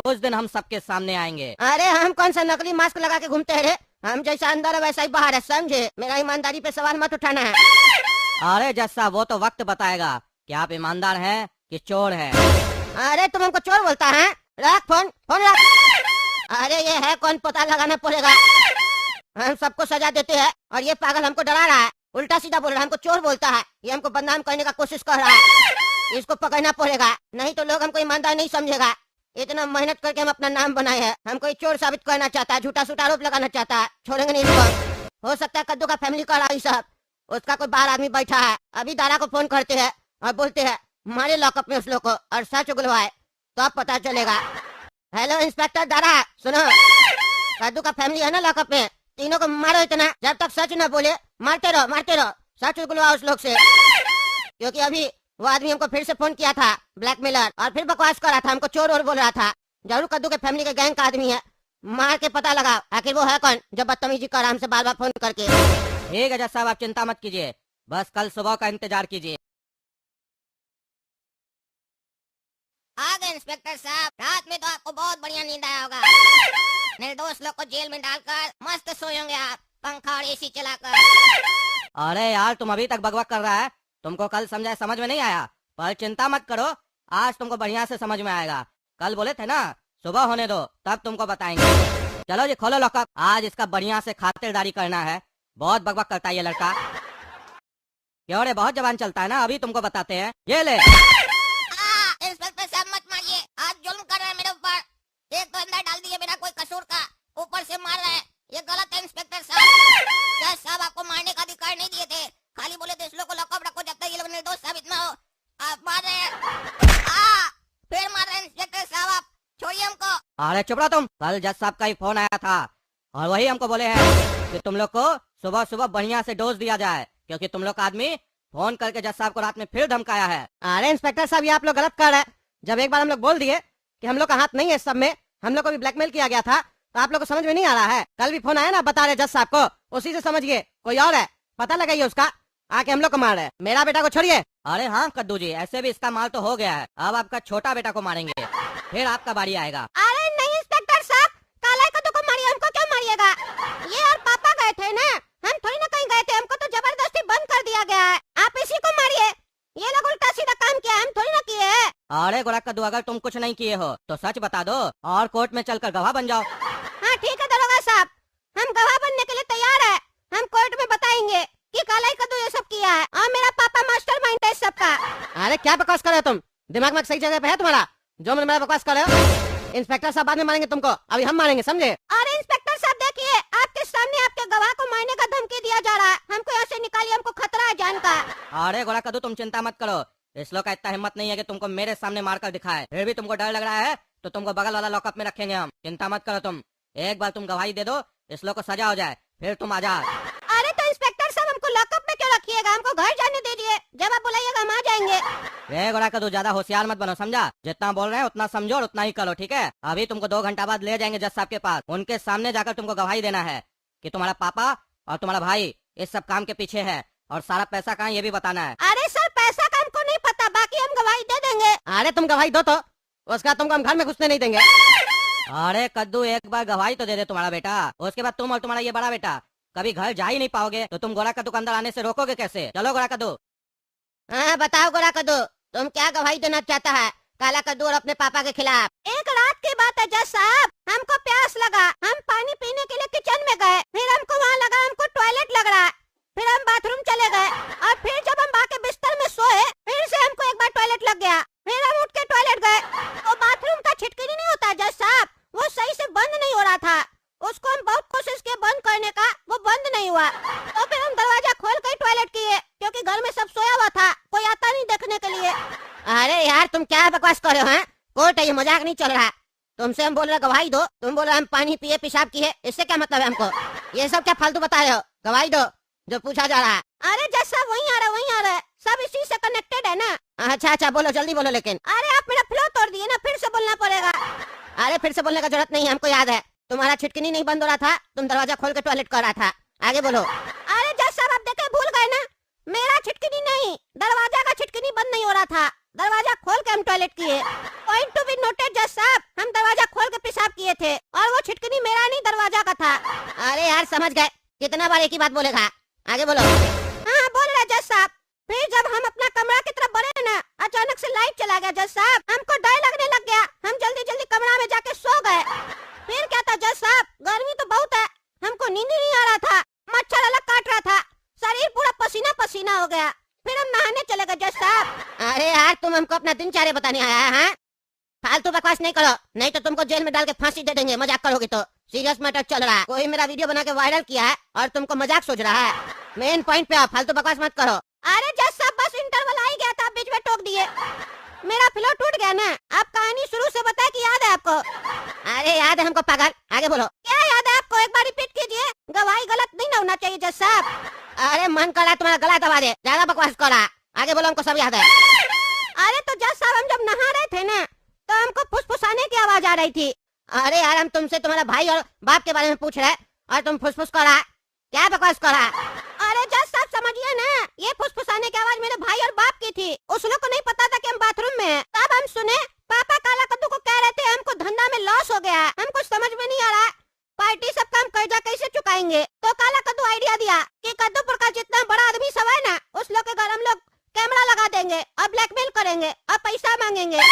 Speaker 2: उस दिन हम सबके सामने आएंगे।
Speaker 1: अरे हम कौन सा नकली मास्क लगा के घूमते हैं रे? हम जैसा अंदर है वैसा ही बाहर है, समझे? मेरा ईमानदारी पे सवाल मत उठाना है।
Speaker 2: अरे जज साहब, वो तो वक्त बताएगा कि आप ईमानदार हैं कि चोर हैं।
Speaker 1: अरे तुम हमको चोर बोलता है? रख फोन, फोन रख। अरे ये है कौन, पता लगाना पड़ेगा। हम सबको सजा देते हैं और ये पागल हमको डरा रहा है, उल्टा सीधा बोल रहा है, हमको चोर बोलता है। ये हमको बदनाम करने का कोशिश कर रहा है। इसको पकड़ना पड़ेगा, नहीं तो लोग हमको ईमानदार नहीं समझेगा। इतना मेहनत करके हम अपना नाम बनाए हैं, हमको ये चोर साबित करना चाहता है, झूठा सूठा आरोप लगाना चाहता है। छोड़ेंगे नहीं इसको। हो सकता है कद्दू का फैमिली का रहा सब, उसका कोई बाहर आदमी बैठा है। अभी दारा को फोन करते हैं और बोलते हैं मारे लॉकअप में उस लोग को और सच उगलवाए तो अब पता चलेगा। हेलो इंस्पेक्टर दारा, सुनो, कद्दू का फैमिली है ना लॉकअप में, तीनों को मारो इतना, जब तक सच न बोले मारते रहो, सच उगलवाओ उस लोग से। क्योंकि अभी वो आदमी हमको फिर से फोन किया था, ब्लैकमेलर, और फिर बकवास कर रहा था, हमको चोर और बोल रहा था। जरूर कद्दू के फैमिली के गैंग का आदमी है, मार के पता लगाओ आखिर वो है कौन जो बदतमीजी कर रहा हमसे बार बार फोन करके।
Speaker 2: ठीक है जज साहब, आप चिंता मत कीजिए, बस कल सुबह का इंतजार कीजिए।
Speaker 3: आ गए इंस्पेक्टर साहब। रात में तो आपको बहुत बढ़िया नींद आया होगा। निर्दोष लोग को जेल में डालकर मस्त सोए होंगे आप, पंखा और एसी चलाकर।
Speaker 2: अरे यार, तुम अभी तक बकबक कर रहा है, तुमको कल समझाया समझ में नहीं आया। पर चिंता मत करो, आज तुमको बढ़िया से समझ में आएगा। कल बोले थे ना सुबह होने दो तब तुमको बताएंगे। चलो जी खोलो लॉकअप, आज इसका बढ़िया से खातिरदारी करना है। बहुत बकबक करता है ये लड़का। क्यों रे, बहुत जवान चलता है ना, अभी तुमको बताते हैं। ये ले।
Speaker 3: इंस्पेक्टर साहब मत मारिए, आज जुल्म कर रहे हैं मेरे ऊपर। एक तो अंदर डाल दिए बिना कोई कसूर का, ऊपर से मार रहे हैं, ये गलत है इंस्पेक्टर साहब। जज साहब आपको मारने का अधिकार नहीं दिए थे, खाली बोले थे इस लोग को लॉकअप रखो जब तक ये लोग निर्दोष साबित ना हो। आप मार रहे हैं, फिर मार रहे हैं इंस्पेक्टर साहब, आप छोड़िए हमको।
Speaker 2: अरे चुप रहो तुम, कल जज साहब का ही फोन आया था और वही हमको बोले हैं कि तुम लोग को सुबह सुबह बढ़िया से डोज दिया जाए, क्योंकि तुम लोग का आदमी फोन करके जज साहब को रात में फिर धमकाया है।
Speaker 1: अरे इंस्पेक्टर साहब, ये आप लोग गलत कर रहे हैं। जब एक बार हम लोग बोल दिए कि हम लोग का हाथ नहीं है इस सब में, हम लोग को भी ब्लैकमेल किया गया था, तो आप लोग को समझ में नहीं आ रहा है। कल भी फोन आया ना, बता रहे जज साहब को, उसी से समझिए कोई और है, पता लगाइए उसका, आके हम लोग को मार रहे। मेरा बेटा को छोड़िए।
Speaker 2: अरे हाँ कद्दू जी, ऐसे भी इसका माल तो हो गया है, अब आपका छोटा बेटा को मारेंगे, फिर आपका बारी आएगा।
Speaker 1: अरे नहीं इंस्पेक्टर साहब, काला कद्दू को मारिए, हमको क्यों मारिएगा? ये और पापा गए थे ना, हम थोड़ी ना कहीं गए थे, हमको तो जबरदस्ती बंद कर दिया गया है। आप इसी को मारिए, ये लोग उल्टा सीधा काम किया, हम थोड़ी ना किए हैं।
Speaker 2: अरे गोरा कद्दू, अगर तुम कुछ नहीं किए हो तो सच बता दो और कोर्ट में चलकर गवाह बन जाओ।
Speaker 1: हाँ ठीक है दरोगा साहब, हम गवाह बनने के लिए तैयार है। हम कोर्ट में बताएंगे कि काला कद्दू ये सब किया है और मेरा पापा मास्टरमाइंड है इस सब का। अरे क्या बकवास कर रहे हो तुम? दिमाग में सही जगह पे है तुम्हारा? जो मेरा बकवास कर रहे हो। इंस्पेक्टर साहब बाद में मारेंगे तुमको, अभी हम मारेंगे, समझे? अरे इंस्पेक्टर साहब देखिए, आपके सामने आपके गवाह को मारने का धमकी दिया जा रहा है, हमको यहाँ से निकालिए, हमको खतरा है जान का।
Speaker 2: अरे गोरा कद्दू, तुम चिंता मत करो, इस लोग का इतना हिम्मत नहीं है कि तुमको मेरे सामने मारकर दिखाए। फिर भी तुमको डर लग रहा है तो तुमको बगल वाला लॉकअप में रखेंगे हम, चिंता मत करो तुम। एक बार तुम गवाही दे दो, इस लोग को सजा हो जाए, फिर तुम आजाद।
Speaker 1: अरे तो इंस्पेक्टर साहब हमको लॉकअप में क्यों रखिएगा? हमको घर जाने दीजिए, जब आप बुलाइएगा हम आ जाएंगे।
Speaker 2: रे गोरा कद्दू, ज्यादा होशियार मत बनो, समझा? जितना बोल रहे हैं उतना समझो और उतना ही करो, ठीक है? अभी तुमको 2 घंटा बाद ले जाएंगे जज साहब के पास, उनके सामने जाकर तुमको गवाही देना है कि तुम्हारा पापा और तुम्हारा भाई इस सब काम के पीछे है, और सारा पैसा कहाँ ये भी बताना है।
Speaker 1: अरे सर, पैसा का हमको नहीं पता, बाकी हम गवाही दे देंगे। अरे तुम गवाही दो तो उसका तुमको हम घर में घुसने नहीं देंगे।
Speaker 2: अरे कद्दू, एक बार गवाही तो दे दे तुम्हारा बेटा, उसके बाद तुम और तुम्हारा ये बड़ा बेटा कभी घर जा ही नहीं पाओगे, तो तुम गोरा कद्दू को अंदर आने से रोकोगे कैसे? चलो गोरा कद्दू।
Speaker 1: हाँ बताओ गोरा कद्दू, तुम क्या गवाही देना चाहता है काला कद्दू और अपने पापा के खिलाफ? एक रात की बात है जज साहब, हमको प्यास लगा, हम पानी पीने के लिए किचन में गए, फिर हमको वहाँ लगा हमको टॉयलेट लग रहा है, फिर हम बाथरूम चले गए, और फिर जब हम आके बिस्तर में सोए फिर से हमको एक बार टॉयलेट लग गया, फिर हम उठ के टॉयलेट गए, तो बाथरूम का छिटकिनी नहीं होता जज साहब, वो सही से बंद नहीं हो रहा था, उसको हम बहुत कोशिश किए बंद करने का, वो बंद नहीं हुआ, तो फिर हम दरवाजा खोल कर टॉयलेट किए, क्योंकि घर में सब सोया हुआ था, कोई आता नहीं देखने के लिए। अरे यार तुम क्या बकवास कर रहे हो? हैं कोर्ट है, ये मजाक नहीं चल रहा। तुमसे हम बोल रहे गवाही दो, तुम बोल रहे हम पानी पिए पेशाब किए, इससे क्या मतलब है हमको? ये सब क्या फालतू बता रहे हो? गवाही दो जो पूछा जा रहा है। अरे जज साहब वहीं आ रहा है, सब इसी से कनेक्टेड है ना। अच्छा अच्छा बोलो, जल्दी बोलो। लेकिन अरे आप मेरा फ्लो तोड़ दिए। लिए ना फिर से बोलना पड़ेगा। अरे फिर से बोलने का जरूरत नहीं है, हमको याद है। तुम्हारा छिटकिनी नहीं बंद हो रहा था, तुम दरवाजा खोल के टॉयलेट कर रहा था। आगे बोलो। अरे जज साहब आप देखे भूल गए ना, मेरा छिटकिनी नहीं, दरवाजा का छिटकिनी बंद नहीं हो रहा था, दरवाजा खोल के हम टॉयलेट किए। पॉइंट टू बी नोटेड जज साहब, हम दरवाजा खोल के पेशाब किए थे और वो छिटकिनी मेरा नहीं दरवाजा का था। अरे यार समझ गए, कितना बार एक ही बात बोलेगा। आगे बोलो। हाँ बोल रहा जज साहब। फिर जब हम अपना कमरा की तरफ बढ़े ना, अचानक से लाइट चला गया जज साहब, हमको डर लगने लग गया, हम जल्दी जल्दी कमरा में जाके सो गए। फिर क्या था जज साहब, गर्मी तो बहुत है, हमको नींद ही नहीं आ रहा था, मच्छर अलग काट रहा था, शरीर पूरा पसीना पसीना हो गया। फिर हम नहाने चले गए जज साहब। अरे यार तुम हमको अपना दिनचर्या बताने आया है? फालतू बकवास नहीं करो, नहीं तो तुमको जेल में डाल के फांसी दे देंगे। मजाक करोगे तो सीरियस मैटर चल रहा है, कोई मेरा वीडियो बना के वायरल किया है और तुमको मजाक सोच रहा है। मेन पॉइंट पे आओ, फालतू बकवास मत करो। अरे जज साहब बस इंटरवल आ ही गया था, बीच में टोक दिए। मेरा फ्लो टूट गया ना, आप कहानी शुरू से बताए कि याद है आपको? अरे याद है हमको पागल। आगे बोलो। क्या याद है आपको, एक बार रिपीट कीजिए, गवाही गलत नहीं ना होना चाहिए जज साहब। अरे मन कर रहा है तुम्हारा गला दबा दे, ज्यादा बकवास कर रहा। आगे बोलो, हमको सब याद है। अरे तो जज साहब हम जब नहा रहे थे ना, तो हमको फुसफुसाने की आवाज आ रही थी। अरे यार हम तुमसे तुम्हारा भाई और बाप के बारे में पूछ रहे और तुम फुसफुस कर रहा, क्या बकवास कर रहा? अरे जज साहब समझिए ना, ये फुसफुसाने की आवाज मेरे भाई और बाप की थी। उस लोग को नहीं पता था कि हम बाथरूम में हैं। तब हम सुने पापा काला कद्दू को कह रहे थे हमको धंधा में लॉस हो गया, हमको समझ में नहीं आ रहा पार्टी सब काम कर्जा कैसे चुकाएंगे। तो काला कद्दू आइडिया दिया कि कद्दूपुर का जितना बड़ा आदमी सब है ना, उस लोग के घर हम लोग कैमरा लगा देंगे और ब्लैकमेल करेंगे और पैसा मांगेंगे।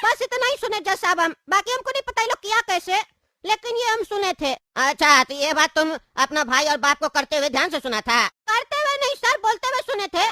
Speaker 1: बस इतना ही सुने जज साहब हम, बाकी हमको नहीं पता ये लोग किया कैसे, लेकिन ये हम सुने थे। अच्छा तो ये बात तुम अपना भाई और बाप को करते हुए ध्यान से सुना था? करते हुए नहीं सर, बोलते हुए सुने थे।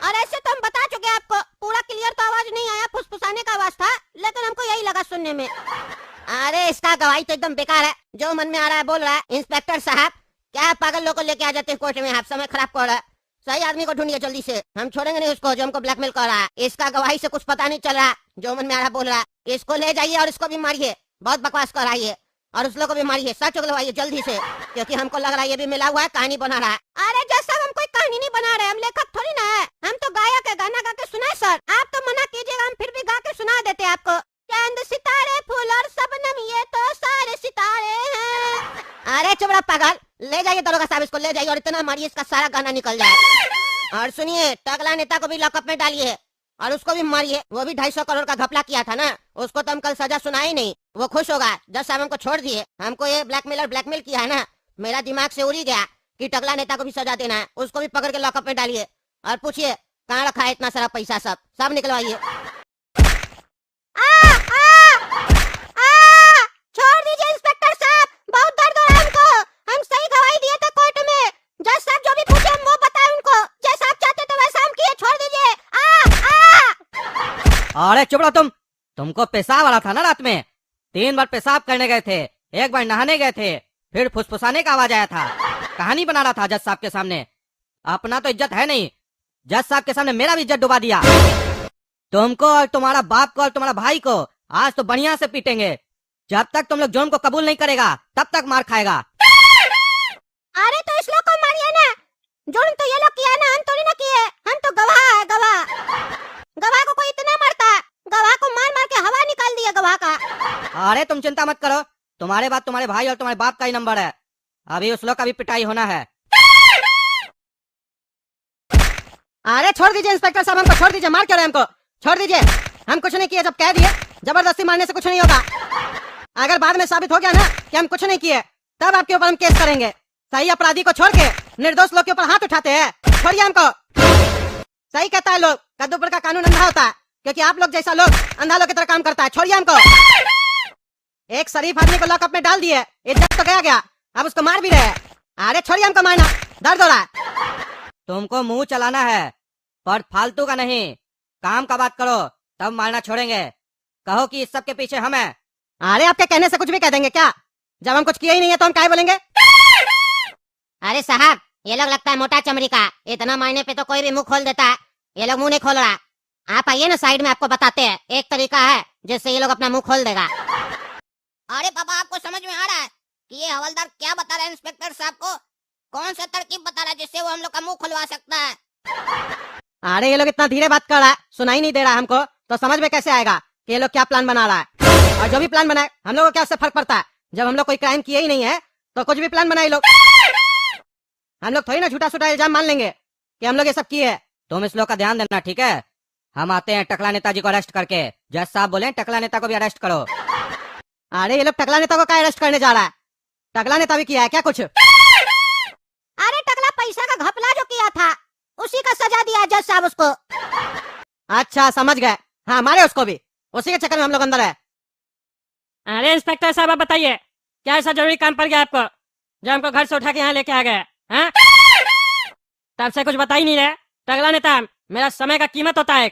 Speaker 1: और ऐसे तो हम बता चुके आपको, पूरा क्लियर तो आवाज नहीं आया, फुसफुसाने का आवाज था, लेकिन हमको यही लगा सुनने में। अरे इसका गवाही तो एकदम बेकार है, जो मन में आ रहा है बोल रहा है। इंस्पेक्टर साहब क्या पागल लोग को लेके आ जाते हैं कोर्ट में, आप समय खराब कर रहा है। सही आदमी को ढूंढिए जल्दी से, हम छोड़ेंगे नहीं उसको जो हमको ब्लैकमेल कर रहा है। इसका गवाही से कुछ पता नहीं चल रहा, जो मन में आ रहा बोल रहा है। इसको ले जाइए और इसको भी मारिए, बहुत बकवास कर रहा है और उस लोग को भी मारिए, सच उगलवाइए जल्दी से, क्योंकि हमको लग रहा है ये भी मिला हुआ है, कहानी बना रहा है। अरे जज साहब हम कोई कहानी नहीं बना रहे, हम लेखक थोड़ी ना है, हम तो गायक है, गाना गा के सुनाए सर। आप तो मना कीजिएगा, हम फिर भी गा के सुना देते आपको। चांद सितारे फूल और सबनम ये तो सारे सितारे हैं। अरे चुप रहा पागल, ले जाइए दरोगा साहब, इसको ले जाइए और इतना मारिए इसका सारा गाना निकल जाए। और सुनिए टकला नेता को भी लॉकअप में डालिए और उसको भी मारिए, वो भी 250 करोड़ का घपला किया था ना, उसको तो हम कल सजा सुनाई नहीं, वो खुश होगा। जज साहब हमको छोड़ दिए, हमको ये ब्लैकमेल किया है ना, मेरा दिमाग से उड़ी गया कि टकला नेता को भी सजा देना है, उसको भी पकड़ के लॉकअप में डालिए और पूछिए कहाँ रखा है इतना सारा पैसा, सब निकलवाइए। छोड़ दीजिए इंस्पेक्टर साहब, बहुत दर्द हो रहा है हमको, हम सही गवाही दिए थे कोर्ट में। जज साहब जो भी पूछे हम वो बताएं उनको, जैसा आप चाहते थे वैसा हम किए, छोड़ दीजिए।
Speaker 2: अरे चुप रहो तुमको पेशाब आ रहा था ना रात में, 3 बार पेशाब करने गए थे, 1 बार नहाने गए थे, फिर फुसफुसाने का आवाज आया था, कहानी बना रहा था जज साहब के सामने। अपना तो इज्जत है नहीं, जज साहब के सामने मेरा भी इज्जत डुबा दिया। तुमको और तुम्हारा बाप को और तुम्हारा भाई को आज तो बढ़िया से पीटेंगे, जब तक तुम लोग जुर्म को कबूल नहीं करेगा तब तक मार खाएगा।
Speaker 1: अरे तो इस लोग को मारिए ना, जुर्म तो ये लोग किया ना, हम थोड़ी ना किए, हम तो गवाह है, गवाह को कोई इतना मारता, गवाह को मार मार के हवा निकाल दिया गवाह का।
Speaker 2: अरे तुम चिंता मत करो, तुम्हारे बाद तुम्हारे भाई और तुम्हारे बाप का ही नंबर है, अभी उस लोग का भी पिटाई होना है।
Speaker 1: अरे छोड़ दीजिए इंस्पेक्टर साहब, हमको छोड़ दीजिए, मार क्यों रहे हमको, छोड़ दीजिए, हम कुछ नहीं किए, जब कह दिए जबरदस्ती मारने से कुछ नहीं होगा। अगर बाद में साबित हो गया ना कि हम कुछ नहीं किए, तब आपके ऊपर हम केस करेंगे। सही अपराधी को छोड़ के निर्दोष लोग के ऊपर हाथ उठाते हैं, छोड़िए हमको। सही कहता है लोग, कद्दूपुर का कानून अंधा होता है, क्योंकि आप लोग जैसा लोग अंधा लोग की तरह काम करता है, छोड़िए हमको। एक शरीफ आदमी को लॉकअप में डाल दिए, इज्जत तो गया, अब उसको मार भी रहे। अरे छोड़िए हमको मारना, दर्द हो रहा है।
Speaker 2: तुमको मुंह चलाना है पर फालतू का नहीं, काम का बात करो तब मारना छोड़ेंगे। कहो कि इस सब के पीछे हम हैं।
Speaker 1: अरे आपके कहने से कुछ भी कह देंगे क्या, जब हम कुछ किया ही नहीं है तो हम क्या बोलेंगे। अरे साहब ये लोग लगता है मोटा चमड़ी का, इतना मायने पे तो कोई भी मुंह खोल देता है, ये लोग मुंह नहीं खोल रहा। आप आइए ना साइड में, आपको बताते हैं एक तरीका है जिससे ये लोग अपना मुंह खोल देगा।
Speaker 3: अरे पापा आपको समझ में आ रहा है कि ये हवलदार क्या बता रहा है इंस्पेक्टर साहब को, कौन सा तरकीब बता रहा है जिससे वो हम लोग का मुंह खुलवा सकता है।
Speaker 1: अरे ये लोग इतना धीरे बात कर रहा है, सुनाई नहीं दे रहा हमको, तो समझ में कैसे आएगा कि ये लोग क्या प्लान बना रहा है, और जो भी प्लान बनाए हम लोग को क्या उससे फर्क पड़ता है। जब हम लोग कोई क्राइम किए ही नहीं है तो कुछ भी प्लान बनाए लोग, हम लोग थोड़ी ना झूठा सूठा इल्जाम मान लेंगे कि हम लोग ये सब किए है।
Speaker 2: तुम इस लोग का ध्यान देना, ठीक है? हम आते हैं टकला नेताजी को अरेस्ट करके। जज साहब बोले टकला नेता को भी अरेस्ट करो।
Speaker 1: अरे ये लोग टकला नेता को क्या अरेस्ट करने जा रहा है? टकला नेता भी किया है क्या कुछ?
Speaker 3: अरे टकला पैसा का घपला जो किया था उसी का सजा दिया जज साहब उसको।
Speaker 1: अच्छा समझ गए, हाँ मारे उसको भी, उसी के चक्कर में हम लोग अंदर है।
Speaker 4: अरे इंस्पेक्टर साहब आप बताइए, क्या ऐसा जरूरी काम पड़ गया आपको जो हमको घर से उठा के यहाँ लेके आ गए हैं? तब से कुछ बता ही नहीं रहे। टकला नेता, मेरा समय का कीमत होता है।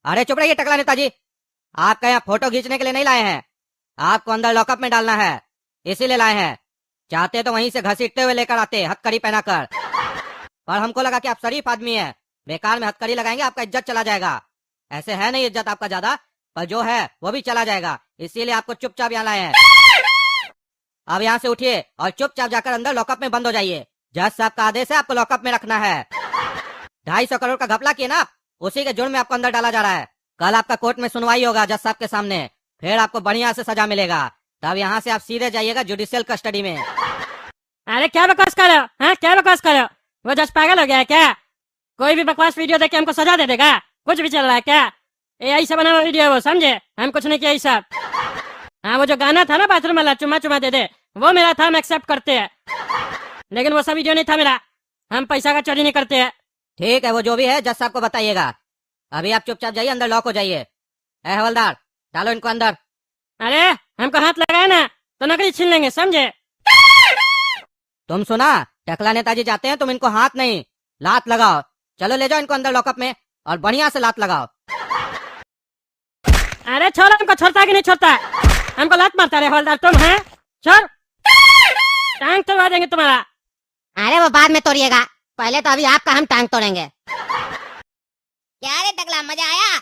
Speaker 2: अरे चुप रहिए टकला नेताजी, आपका यहाँ फोटो खींचने के लिए नहीं लाए हैं, आपको अंदर लॉकअप में डालना है, इसीलिए लाए हैं। चाहते तो वहीं से घसीटते हुए लेकर आते हथकड़ी पहनाकर, पर हमको लगा कि आप शरीफ आदमी हैं, बेकार में हथकड़ी लगाएंगे आपका इज्जत चला जाएगा। ऐसे है नहीं इज्जत आपका ज्यादा, पर जो है वो भी चला जाएगा, इसीलिए आपको चुपचाप यहाँ लाए हैं। अब यहाँ से उठिए और चुपचाप जाकर अंदर लॉकअप में बंद हो जाइए। जज साहब का आदेश है आपको लॉकअप में रखना है। 250 करोड़ का घपला किए ना आप, उसी के जुर्म में आपको अंदर डाला जा रहा है। कल आपका कोर्ट में सुनवाई होगा जज साहब के सामने, फिर आपको बढ़िया से सजा मिलेगा। तब यहाँ से आप सीधे जाइएगा जुडिशियल कस्टडी में।
Speaker 4: अरे क्या बकवास कर रहे हो? हाँ क्या बकवास कर रहे हो? वो जज पागल हो गया है क्या? कोई भी बकवास वीडियो देख के हमको सजा दे देगा? कुछ भी चल रहा है क्या? AI से बना हुआ वीडियो है वो, समझे? हम कुछ नहीं किया ये सब। हाँ वो जो गाना था ना बाथरूम वाला चुम्मा चुम्मा दे दे, वो मेरा था, हम एक्सेप्ट करते हैं, लेकिन वो सब वीडियो नहीं था मेरा। हम पैसा का चोरी नहीं करते हैं।
Speaker 2: ठीक है, वो जो भी है जज साहब को बताइएगा। अभी आप चुपचाप जाइए अंदर लॉक हो जाइए। ए हवलदार, डालो इनको अंदर।
Speaker 4: अरे हमको हाथ लगाए ना तो नौकरी छीन लेंगे, समझे?
Speaker 2: तुम सुना, टकला नेताजी जाते हैं, तुम इनको हाथ नहीं लात लगाओ। चलो ले जाओ इनको अंदर लॉकअप में और बढ़िया से लात लगाओ।
Speaker 4: अरे छोड़, हमको छोड़ता है कि नहीं छोड़ता है? हमको लात मारता रहे हवलदार तुम, हैं? छोड़, टांग तोड़वा देंगे तुम्हारा।
Speaker 1: अरे वो बाद में तोड़िएगा, पहले तो अभी आपका हम टांग तोड़ेंगे।
Speaker 3: क्या रे टकला, मजा आया?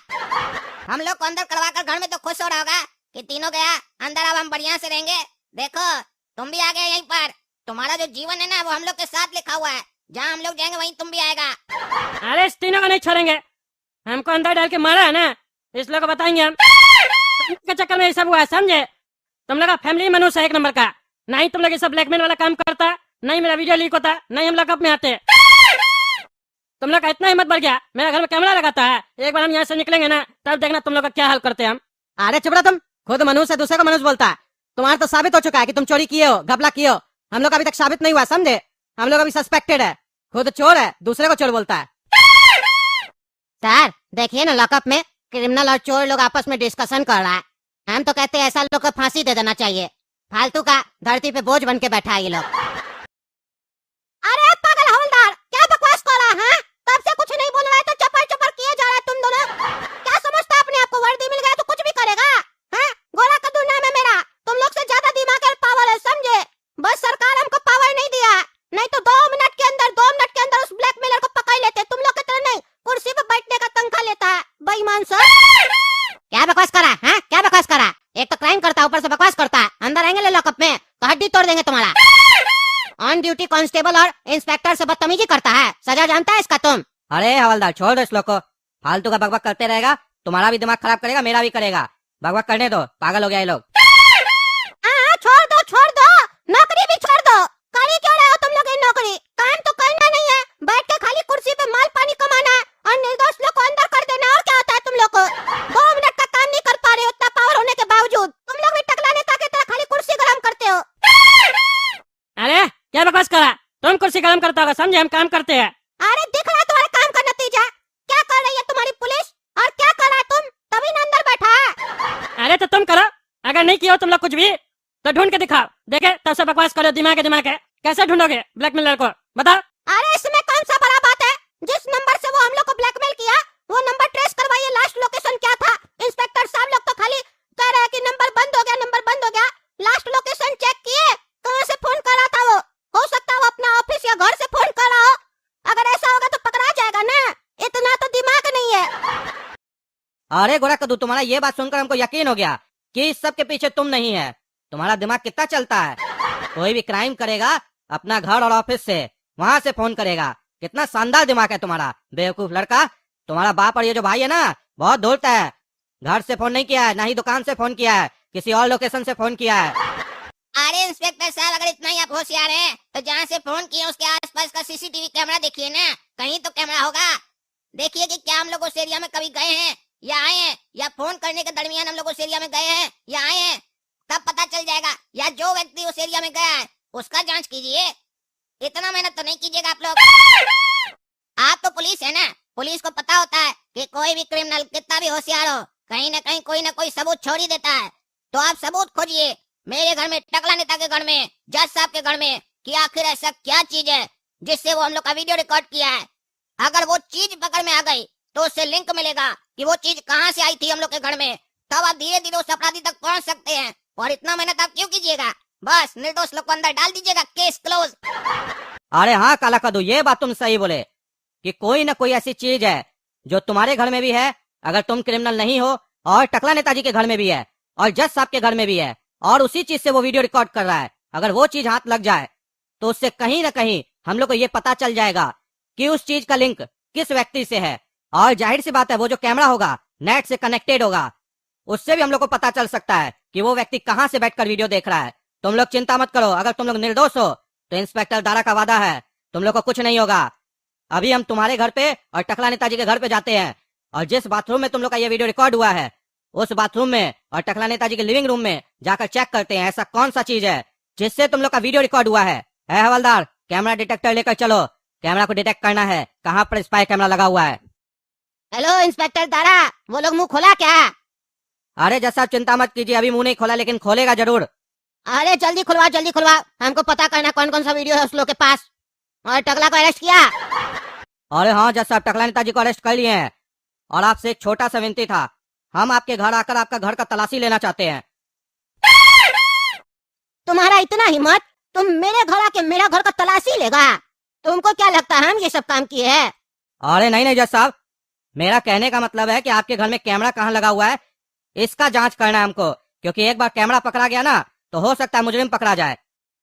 Speaker 3: हम लोग को अंदर करवा कर घर में तो खुश हो रहा होगा कि तीनों गया अंदर, अब हम बढ़िया से रहेंगे। देखो तुम भी आ गए यहीं पर, तुम्हारा जो जीवन है ना वो हम लोग के साथ लिखा हुआ है, जहाँ हम लोग जाएंगे वहीं तुम भी आएगा।
Speaker 4: अरे इस तीनों को नहीं छोड़ेंगे, हमको अंदर डाल के मारा है ना, इस लोग को बताएंगे हम। तुम के चक्कर में ये सब हुआ है, समझे? तुम लोग का फैमिली मनुष्य है एक नंबर का। ना ही तुम लोग ये सब ब्लैकमेल वाला काम करता, नहीं मेरा वीडियो लीक होता, नहीं हम लॉकअप में आते। तुम लोग का इतना हिम्मत बढ़ गया, मेरा घर में कैमरा लगाता है। एक बार हम यहाँ से निकलेंगे ना तब देखना तुम लोग का क्या हाल करते हैं हम।
Speaker 1: अरे चुप रहो तुम, खुद मनुष्य है दूसरे को मनुष्य बोलता है। तुम्हारा तो साबित हो चुका है कि तुम चोरी किए हो, घपला किए हो। हम लोग अभी तक साबित नहीं हुआ, समझे? हम लोग अभी सस्पेक्टेड है, खुद चोर है दूसरे को चोर बोलता है। सर देखिए ना, लॉकअप में क्रिमिनल और चोर लोग आपस में डिस्कशन कर रहा है। हम तो कहते हैं ऐसा लोग को फांसी दे देना चाहिए, फालतू का धरती पे बोझ बन के बैठा है ये लोग।
Speaker 3: अरे पागल हवलदार, क्या बकवास कर रहा है? तब से कुछ नहीं बोल रहा है तो चपर चपर किए जा रहा है तुम दोनों। क्या समझता है अपने आप को? वर्दी मिल गया तो कुछ भी करेगा? हैं? गोरा कद्दू नाम है मेरा, तुम लोग से ज्यादा दिमाग और पावर है, समझे? बस सरकार हमको पावर नहीं दिया, नहीं तो 2 मिनट के अंदर उस ब्लैकमेलर को पकड़ लेते। तुम लोग की तरह नहीं, कुर्सी पे बैठने का तनख्वाह लेता है बेईमान सर। क्या बकवास करा है? क्या बकवास करा? एक तो क्राइम करता है, ऊपर से बकवास करता है। अंदर आएंगे ले लॉकअप में तो हड्डी तोड़ देंगे तुम्हारा। ऑन ड्यूटी कांस्टेबल और इंस्पेक्टर से बदतमीजी करता है, सजा जानता है इसका तुम?
Speaker 2: अरे हवलदार छोड़ दो इस लोग को, फालतू का बकबक करते रहेगा, तुम्हारा भी दिमाग खराब करेगा, मेरा भी करेगा। बकबक करने दो, पागल हो गया ये लोग।
Speaker 3: छोड़ दो, नौकरी भी छोड़ दो। कर ही क्यों रहे हो तुम लोग ये नौकरी? काम तो करना नहीं है, बैठ के खाली कुर्सी पे माल पानी कमाना है और निर्दोष लोग को अंदर कर देना। और क्या होता है तुम लोग को? 2 मिनट का काम नहीं कर पा रहे हो, इतना पावर होने के बावजूद तुम लोग भी टकला नेता की तरह खाली कुर्सी गरम करते हो।
Speaker 4: अरे क्या बकवास करा? तुम कुर्सी गरम करता होगा, समझे? हम काम करते हैं।
Speaker 3: अरे दिख रहा है तुम्हारे काम का नतीजा। क्या कर रही है तुम्हारी पुलिस और क्या कर रहा है तुम? तभी ना अंदर बैठा है।
Speaker 4: अरे तो तुम करो, अगर नहीं किया हो तुम लोग कुछ भी तो ढूंढ के दिखाओ, देखे तब से बकवास करो। दिमाग है, कैसे ढूंढोगे ब्लैकमेलर को, बताओ?
Speaker 3: अरे इसमें कौन सा बड़ा बात है? जिस नंबर से वो हम लोग को ब्लैकमेल किया वो नंबर ट्रेस करवाइए, लास्ट लोकेशन क्या था? इंस्पेक्टर साहब लोग तो खाली कह रहे हैं कि नंबर बंद हो गया। लास्ट लोकेशन चेक किए, कहाँ से फोन कर रहा था वो? हो सकता है वो अपना ऑफिस या घर से फोन कर रहा हो। अगर ऐसा होगा तो पकड़ा जाएगा ना, इतना तो दिमाग नहीं है।
Speaker 2: अरे गोरा कद्दू, तुम्हारा ये बात सुनकर हमको यकीन हो गया कि इस सब के पीछे तुम नहीं है। तुम्हारा दिमाग कितना चलता है, कोई भी क्राइम करेगा अपना घर और ऑफिस से, वहां से फोन करेगा। कितना शानदार दिमाग है तुम्हारा बेवकूफ लड़का। तुम्हारा बाप और ये जो भाई है ना बहुत धूर्त है, घर से फोन नहीं किया है, ना ही दुकान से फोन किया है, किसी और लोकेशन से फोन किया है।
Speaker 3: अरे इंस्पेक्टर साहब, अगर इतना ही आप होशियार हैं तो जहाँ से फोन किए उसके आसपास का सीसीटीवी कैमरा देखिए ना, कहीं तो कैमरा होगा। देखिए कि क्या हम लोग उस एरिया में कभी गए हैं या आए हैं, या फोन करने के दरमियान हम लोग उस एरिया में गए हैं या आए हैं, तब पता चल जाएगा। या जो व्यक्ति उस एरिया में गया है उसका जांच कीजिए। इतना मेहनत तो नहीं कीजिएगा आप लोग। आप तो पुलिस है ना, पुलिस को पता होता है कि कोई भी क्रिमिनल कितना भी होशियार हो, कहीं ना कहीं कोई ना कोई सबूत छोड़ ही देता है। तो आप सबूत खोजिए मेरे घर में, टकला नेता के घर में, जज साहब के घर में, कि आखिर ऐसा क्या चीज है जिससे वो हम लोग का वीडियो रिकॉर्ड किया है। अगर वो चीज पकड़ में आ गई तो उससे लिंक मिलेगा कि वो चीज कहाँ से आई थी हम लोग के घर में, तब आप धीरे धीरे उस अपराधी तक पहुंच सकते हैं। और इतना मेहनत आप क्यों कीजिएगा, बस निर्दोष लोग को अंदर डाल दीजिएगा, केस क्लोज।
Speaker 2: अरे हाँ काला कद्दू, ये बात तुम सही बोले कि कोई ना कोई ऐसी चीज है जो तुम्हारे घर में भी है, अगर तुम क्रिमिनल नहीं हो, और टकला नेताजी के घर में भी है, और जज साहब के घर में भी है, और उसी चीज से वो वीडियो रिकॉर्ड कर रहा है। अगर वो चीज हाथ लग जाए तो उससे कहीं ना कहीं हम लोग को ये पता चल जाएगा कि उस चीज का लिंक किस व्यक्ति से है। और जाहिर सी बात है, वो जो कैमरा होगा नेट से कनेक्टेड होगा, उससे भी हम लोग को पता चल सकता है कि वो व्यक्ति कहाँ से बैठकर वीडियो देख रहा है। तुम लोग चिंता मत करो, अगर तुम लोग निर्दोष हो तो इंस्पेक्टर दारा का वादा है तुम लोग को कुछ नहीं होगा। अभी हम तुम्हारे घर पे और टकला नेताजी के घर पे जाते हैं, और जिस बाथरूम में तुम लोग का ये वीडियो रिकॉर्ड हुआ है, उस बाथरूम में और टकला नेताजी के लिविंग रूम में जाकर चेक करते हैं ऐसा कौन सा चीज है जिससे तुम लोग का वीडियो रिकॉर्ड हुआ है। हवलदार, कैमरा डिटेक्टर लेकर चलो, कैमरा को डिटेक्ट करना है कहाँ पर स्पाई कैमरा लगा हुआ है।
Speaker 1: हेलो इंस्पेक्टर दारा, वो लोग मुंह खोला क्या?
Speaker 2: अरे जज साहब चिंता मत कीजिए, अभी मुंह नहीं खोला, लेकिन खोलेगा जरूर।
Speaker 1: अरे जल्दी खुलवा, जल्दी खुलवा, हमको पता करना कौन कौन सा वीडियो है उस लोग के पास। और टकला को अरेस्ट किया?
Speaker 2: अरे हाँ जज साहब, टकला नेताजी को अरेस्ट कर लिए हैं, और आपसे एक छोटा सा विनती था, हम आपके घर आकर आपका घर का तलाशी लेना चाहते हैं।
Speaker 1: तुम्हारा इतना हिम्मत, तुम मेरे घर आके मेरा घर का तलाशी लेगा? तुमको क्या लगता है हम ये सब काम किए हैं?
Speaker 2: अरे नहीं नहीं जज साहब, मेरा कहने का मतलब है कि आपके घर में कैमरा कहाँ लगा हुआ है इसका जांच करना है हमको, क्योंकि एक बार कैमरा पकड़ा गया ना तो हो सकता है मुजरिम पकड़ा जाए।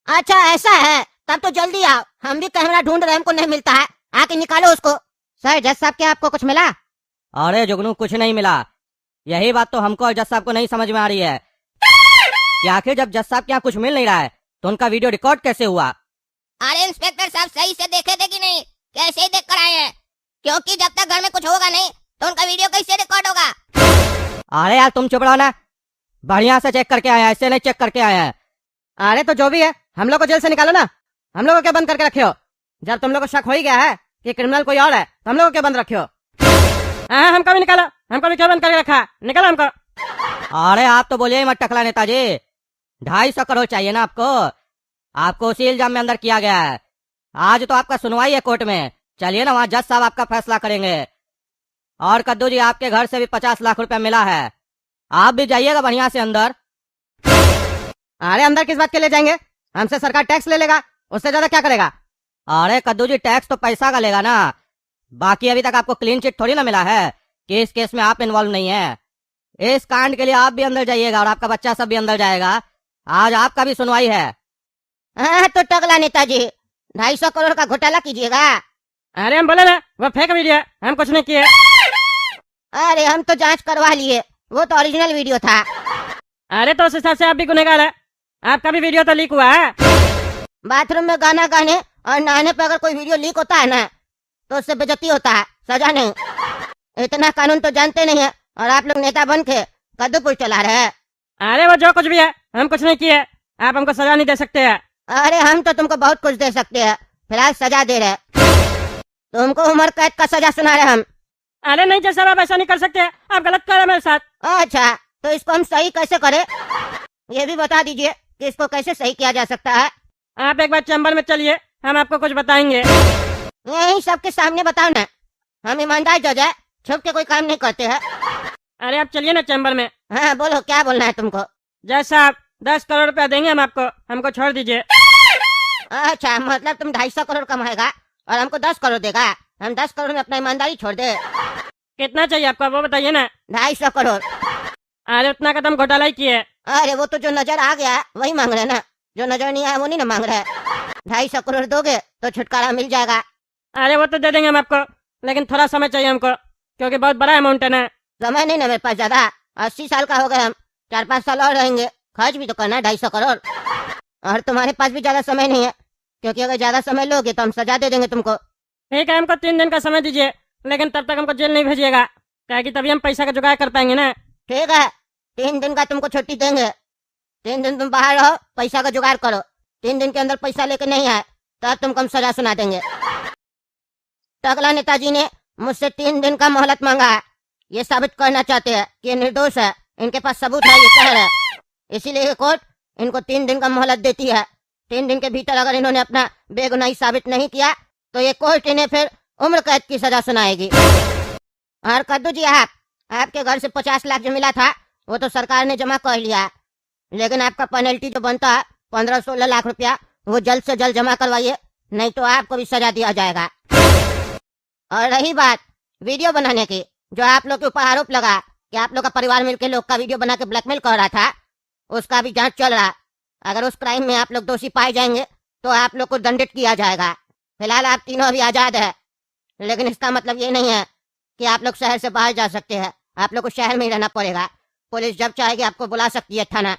Speaker 1: अच्छा ऐसा है, तब तो जल्दी आओ, हम भी कैमरा ढूंढ रहे हैं, हमको नहीं मिलता है, आके निकालो उसको। सर जज साहब क्या आपको कुछ मिला?
Speaker 2: अरे जुगनू, कुछ नहीं मिला। यही बात तो हमको और जज साहब को नहीं समझ में आ रही है कि आखिर जब जज साहब के यहाँ कुछ मिल नहीं रहा है तो उनका वीडियो रिकॉर्ड कैसे हुआ।
Speaker 3: अरे इंस्पेक्टर साहब सही से देखे थे कि नहीं? कैसे ही देख कर आए हैं, क्योंकि जब तक घर में कुछ होगा नहीं तो उनका वीडियो कैसे रिकॉर्ड होगा।
Speaker 2: अरे यार तुम चुप रहो ना, बढ़िया से चेक करके आए हैं, ऐसे नहीं चेक करके आए हैं। अरे तो जो भी है, हम लोग को जेल से निकालो ना, हम लोग को क्या बंद करके रखे हो? जब तुम लोग को शक हो ही गया है कि क्रिमिनल कोई और है तो हम लोग को क्या बंद रखे हो?
Speaker 4: हमको भी निकालो, हमको भी क्यों बंद करके रखा, निकालो हमको।
Speaker 2: अरे आप तो बोलिए मत टकला नेताजी, 250 करोड़ चाहिए ना आपको, आपको उसी इल्जाम में अंदर किया गया है। आज तो आपका सुनवाई है कोर्ट में, चलिए ना वहाँ जज साहब आपका फैसला करेंगे। और कद्दू जी, आपके घर से भी 50 लाख रुपए मिला है, आप भी जाइएगा बढ़िया से अंदर।
Speaker 1: अरे अंदर किस बात के ले जाएंगे? हमसे सरकार टैक्स ले लेगा, उससे ज्यादा क्या करेगा?
Speaker 2: अरे कद्दू जी, टैक्स तो पैसा का लेगा ना, बाकी अभी तक आपको क्लीन चिट थोड़ी ना मिला है कि इस केस में आप इन्वॉल्व नहीं है। इस कांड के लिए आप भी अंदर जाइएगा और आपका बच्चा सब भी अंदर जाएगा, आज आपका भी सुनवाई है।
Speaker 1: तो टकला नेताजी 250 करोड़ का घोटाला कीजिएगा?
Speaker 4: अरे हम बोले ना वो फेक वीडियो है, हम कुछ नहीं किए।
Speaker 1: अरे हम तो जांच करवा लिए, वो तो ओरिजिनल वीडियो था।
Speaker 4: अरे तो उस हिसाब से आप भी गुनहगार है, आपका भी वीडियो तो लीक हुआ है।
Speaker 1: बाथरूम में गाना गाने और नहाने पर अगर कोई वीडियो लीक होता है ना तो उससे बेइज्जती होता है, सजा नहीं। इतना कानून तो जानते नहीं है, और आप लोग नेता बन के कद्दूपुर चला रहे हैं।
Speaker 4: अरे वो जो कुछ भी है, हम कुछ नहीं किए, आप हमको सजा नहीं दे सकते हैं।
Speaker 1: अरे हम तो तुमको बहुत कुछ दे सकते हैं, फिलहाल सजा दे रहे, तुमको उम्र कैद का सजा सुना रहे हम।
Speaker 4: अरे नहीं जैसा आप ऐसा नहीं कर सकते, आप गलत कर रहे हैं मेरे साथ।
Speaker 1: अच्छा तो इसको हम सही कैसे करें, ये भी बता दीजिए कि इसको कैसे सही किया जा सकता है।
Speaker 4: आप एक बार चैम्बर में चलिए, हम आपको कुछ बताएंगे।
Speaker 1: यही सबके सामने बताओ ना, हम ईमानदार जज है, छुप के कोई काम नहीं करते हैं।
Speaker 4: अरे आप चलिए ना चैम्बर में।
Speaker 1: हाँ बोलो, क्या बोलना है तुमको?
Speaker 4: जज साहब 10 करोड़ रुपया देंगे हम आपको, हमको छोड़ दीजिए।
Speaker 1: अच्छा मतलब तुम 250 करोड़ कमाएगा और हमको 10 करोड़ देगा, हम 10 करोड़ में अपना ईमानदारी छोड़ दे।
Speaker 4: कितना चाहिए आपको वो बताइए ना।
Speaker 1: 250 करोड़।
Speaker 4: अरे उतना का तो हम घोटाला ही किए।
Speaker 1: अरे वो तो जो नजर आ गया है वही मांग रहे ना, जो नजर नहीं आया वो नहीं ना मांग रहे। 250 करोड़ दोगे तो छुटकारा मिल जाएगा।
Speaker 4: अरे वो तो दे देंगे हम आपको, लेकिन थोड़ा समय चाहिए हमको, क्योंकि बहुत बड़ा अमाउंट है ना।
Speaker 1: समय नहीं ना मेरे पास ज्यादा, 80 साल का हो गए हम, 4-5 साल और रहेंगे, खर्च भी तो करना है 250 करोड़। और तुम्हारे पास भी ज्यादा समय नहीं है, क्योंकि अगर ज्यादा समय लोगे तो हम सजा दे देंगे तुमको।
Speaker 4: ठीक है, हमको 3 दिन का समय दीजिए, लेकिन तब तक हमको जेल नहीं भेजिएगा, क्या कि तभी हम पैसा का जुगाड़ कर पाएंगे ना।
Speaker 1: ठीक है, 3 दिन का तुमको छुट्टी देंगे। 3 दिन तुम बाहर रहो, पैसा का जुगाड़ करो। 3 दिन के अंदर पैसा लेके नहीं आए तब तुमको हम सजा सुना देंगे। टकला नेताजी ने मुझसे 3 दिन का मोहलत मांगा है। ये साबित करना चाहते हैं कि ये निर्दोष है, इनके पास सबूत है, ये कह रहे हैं। इसीलिए ये कोर्ट इनको 3 दिन का मोहलत देती है। 3 दिन के भीतर अगर इन्होंने अपना बेगुनाही साबित नहीं किया तो ये कोर्ट इन्हें फिर उम्र कैद की सजा सुनाएगी। और कद्दू जी, आपके घर से 50 लाख जो मिला था वो तो सरकार ने जमा कर लिया है, लेकिन आपका पेनल्टी जो बनता है 15-16 लाख रुपया, वो जल्द से जल्द जमा करवाइए, नहीं तो आपको भी सजा दिया जाएगा। और रही बात वीडियो बनाने की, जो आप लोग के ऊपर आरोप लगा कि आप लोग का परिवार मिलकर लोग का वीडियो बना के ब्लैकमेल कर रहा था, उसका भी जांच चल रहा है। अगर उस क्राइम में आप लोग दोषी पाए जाएंगे तो आप लोग को दंडित किया जाएगा। फिलहाल आप तीनों अभी आजाद है, लेकिन इसका मतलब ये नहीं है कि आप लोग शहर से बाहर जा सकते हैं। आप लोग को शहर में ही रहना पड़ेगा। पुलिस जब चाहेगी आपको बुला सकती है थाना,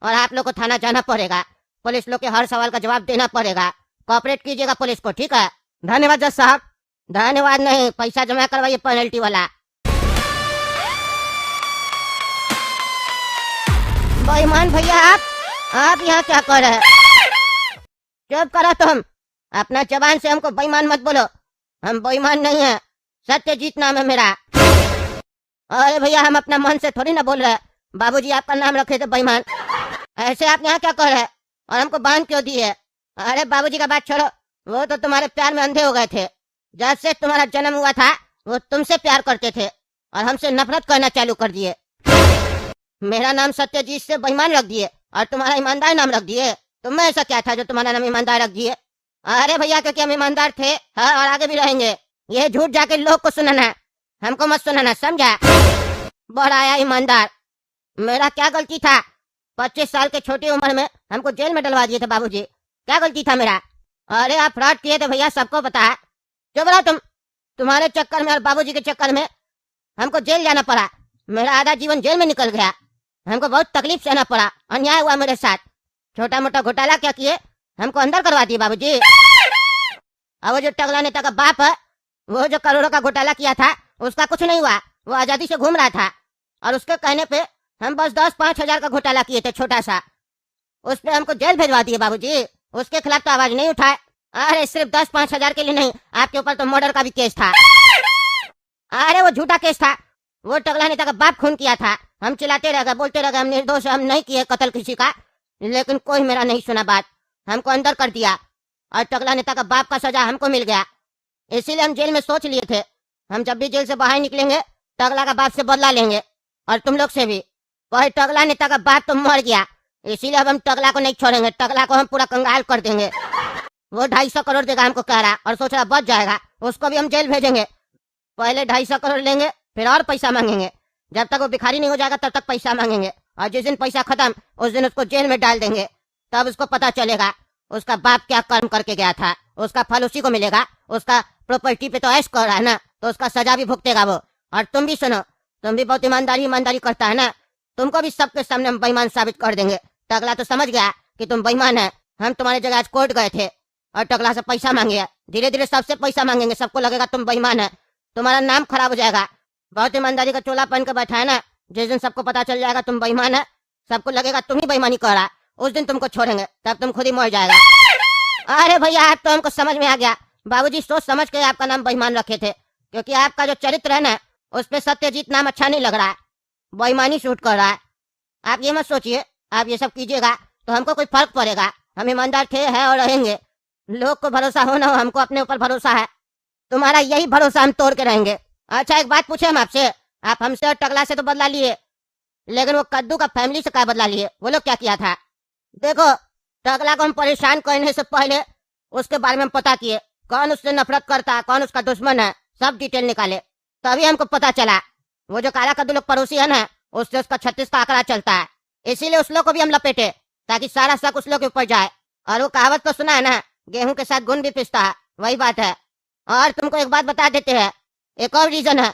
Speaker 1: और आप लोग को थाना जाना पड़ेगा। पुलिस लोग के हर सवाल का जवाब देना पड़ेगा। कोऑपरेट कीजिएगा पुलिस को, ठीक है? धन्यवाद जज साहब। धन्यवाद नहीं, पैसा जमा करवाइए पेनल्टी वाला। बेईमान भैया, आप यहाँ क्या कर रहे हैं? चुप करो तुम, अपना जबान से हमको बेईमान मत बोलो। हम बेईमान नहीं है, सत्यजीत नाम है मेरा। अरे भैया, हम अपना मन से थोड़ी ना बोल रहे हैं। बाबूजी आपका नाम रखे थे बेईमान। ऐसे आप यहाँ क्या कर रहे हैं और हमको बांध क्यों दिए? अरे बाबूजी का बात छोड़ो, वो तो तुम्हारे प्यार में अंधे हो गए थे। जब से तुम्हारा जन्म हुआ था वो तुमसे प्यार करते थे और हमसे नफरत करना चालू कर दिए। मेरा नाम सत्यजीत से बेईमान रख दिए और तुम्हारा ईमानदार नाम रख दिए। तुम्हें ऐसा क्या था जो तुम्हारा नाम ईमानदार रख दिए? अरे भैया, क्योंकि हम ईमानदार थे, हाँ, और आगे भी रहेंगे। ये झूठ जाके लोग को सुनाना, हमको मत सुनाना, समझा? बढ़ाया ईमानदार। मेरा क्या गलती था? 25 साल के छोटी उम्र में हमको जेल में डलवा दिए थे बाबूजी। क्या गलती था मेरा? अरे आप फ्रॉड किए थे भैया, सबको पता है। चुप रहो तुम। तुम्हारे चक्कर में और बाबूजी के चक्कर में हमको जेल जाना पड़ा। मेरा आधा जीवन जेल में निकल गया। हमको बहुत तकलीफ सहना पड़ा, अन्याय हुआ मेरे साथ। छोटा मोटा घोटाला क्या किए, हमको अंदर करवा दिए बाबूजी। और वो जो टकला नेता का बाप है, वो जो करोड़ों का घोटाला किया था, उसका कुछ नहीं हुआ। वो आजादी से घूम रहा था और उसके कहने पे हम बस 10-5 हजार का घोटाला किए थे, छोटा सा। उस पे हमको जेल भेजवा दिए बाबूजी। उसके खिलाफ तो आवाज नहीं उठाए। अरे सिर्फ 10-5 हजार के लिए नहीं, आपके ऊपर तो मर्डर का भी केस था। अरे वो झूठा केस था। वो टकला नेता का बाप खून किया था। हम चिल्लाते रह गए, बोलते रह गए हम निर्दोष, हम नहीं किए कत्ल किसी का, लेकिन कोई मेरा नहीं सुना बात। हमको अंदर कर दिया और टकला नेता का बाप का सजा हमको मिल गया। इसीलिए हम जेल में सोच लिए थे, हम जब भी जेल से बाहर निकलेंगे टकला का बाप से बदला लेंगे, और तुम लोग से भी। वही टकला नेता का बाप तो मर गया, इसीलिए अब हम टकला को नहीं छोड़ेंगे। टकला को हम पूरा कंगाल कर देंगे। वो 250 करोड़ देगा हमको कह रहा, और सोच रहा बच जाएगा। उसको भी हम जेल भेजेंगे। पहले 250 करोड़ लेंगे, फिर और पैसा मांगेंगे। जब तक वो भिखारी नहीं हो जाएगा तब तक पैसा मांगेंगे, और जिस दिन पैसा खत्म उस दिन उसको जेल में डाल देंगे। तब उसको पता चलेगा उसका बाप क्या कर्म करके गया था। उसका फल उसी को मिलेगा। उसका प्रॉपर्टी पे तो ऐश कर रहा है ना, तो उसका सजा भी भुगतेगा वो। और तुम भी सुनो, तुम भी बहुत ईमानदारी करता है ना, तुमको भी सबके सामने हम बेईमान साबित कर देंगे। टकला तो समझ गया कि तुम बेईमान है। हम तुम्हारी जगह आज कोर्ट गए थे और टकला से पैसा मांगे। धीरे धीरे सबसे पैसा मांगेंगे, सबको लगेगा तुम बेईमान है, तुम्हारा नाम खराब हो जाएगा। बहुत ईमानदारी का चोला पहन के बैठा है ना, जिस दिन सबको पता चल जाएगा तुम बेईमान है, सबको लगेगा तुम ही बेईमानी कर रहा, उस दिन तुमको छोड़ेंगे, तब तुम खुद ही मर जाएगा। अरे भैया, आप तो हमको समझ में आ गया। बाबूजी सोच समझ के आपका नाम बेईमान रखे थे, क्योंकि आपका जो चरित्र है ना, उस पे सत्यजीत नाम अच्छा नहीं लग रहा है, बेईमानी शूट कर रहा है। आप ये मत सोचिए, आप ये सब कीजिएगा तो हमको कोई फर्क पड़ेगा। हम ईमानदार थे, हैं और रहेंगे। लोग को भरोसा हो ना हो, हमको अपने ऊपर भरोसा है। तुम्हारा यही भरोसा हम तोड़ के रहेंगे। अच्छा एक बात पूछे हम आपसे, आप हमसे और टकला से तो बदला लिए, लेकिन वो कद्दू का फैमिली से क्या बदला लिए? वो लोग क्या किया था? देखो, टकला को हम परेशान करने से पहले उसके बारे में हम पता किए, कौन उससे नफरत करता है, कौन उसका दुश्मन है, सब डिटेल निकाले। तभी हमको पता चला वो जो काला कद्दू लोग पड़ोसी है ना, उससे उसका 36 का आंकड़ा चलता है। इसीलिए उस लोग को भी हम लपेटे, ताकि सारा शक उस लोग के ऊपर जाए। और वो कहावत तो सुना है ना, गेहूं के साथ गुण भी पिसता है, वही बात है। और तुमको एक बात बता देते हैं, एक और रीजन है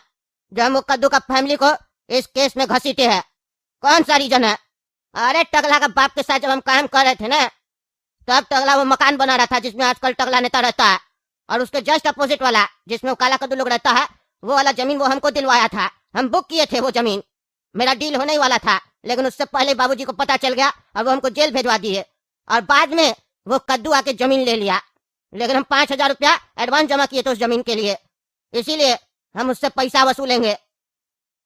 Speaker 1: जो हम वो कद्दू का फैमिली को इस केस में घसीटे है। कौन सा रीजन है? अरे टकला का बाप के साथ जब हम काम कर रहे थे ना, तब टकला वो मकान बना रहा था जिसमें आजकल टकला नेता रहता है, और उसके जस्ट अपोजिट वाला जिसमें वो काला कद्दू लोग रहता है, वो वाला जमीन वो हमको दिलवाया था। हम बुक किए थे वो जमीन, मेरा डील होने ही वाला था, लेकिन उससे पहले बाबूजी को पता चल गया और वो हमको जेल भेजवा दिए। और बाद में वो कद्दू आके जमीन ले लिया, लेकिन हम 5,000 रुपया एडवांस जमा किए थे उस जमीन के लिए, इसीलिए हम उससे पैसा वसूलेंगे।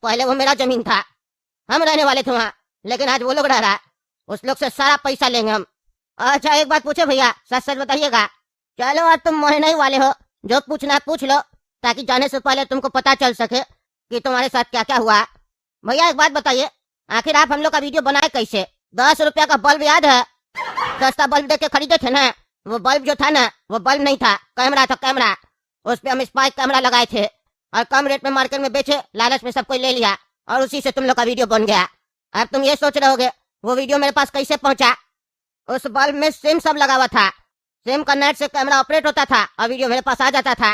Speaker 1: पहले वो मेरा जमीन था, हम रहने वाले थे वहाँ, लेकिन आज वो लोग रह रहा है, उस लोग से सारा पैसा लेंगे हम। अच्छा एक बात पूछे भैया, सच सच बताइएगा। चलो आज तुम मोहना ही वाले हो, जो पूछना पूछ लो, ताकि जाने से पहले तुमको पता चल सके कि तुम्हारे साथ क्या क्या हुआ। भैया एक बात बताइए, आखिर आप हम लोग का वीडियो बनाए कैसे? 10 रुपया का बल्ब याद है? सस्ता बल्ब देके खरीदे थे ना, वो बल्ब जो था ना, वो बल्ब नहीं था, कैमरा था कैमरा। उस पे हम स्पाइक कैमरा लगाए थे और कम रेट में मार्केट में बेचे, लालच में सब कोई ले लिया और उसी से तुम लोग का वीडियो बन गया। अब तुम ये सोच रहे होगे वो वीडियो मेरे पास कैसे पहुंचा? उस बल्ब में सिम सब लगा हुआ था, सिम का नेट से कैमरा ऑपरेट होता था और वीडियो मेरे पास आ जाता था।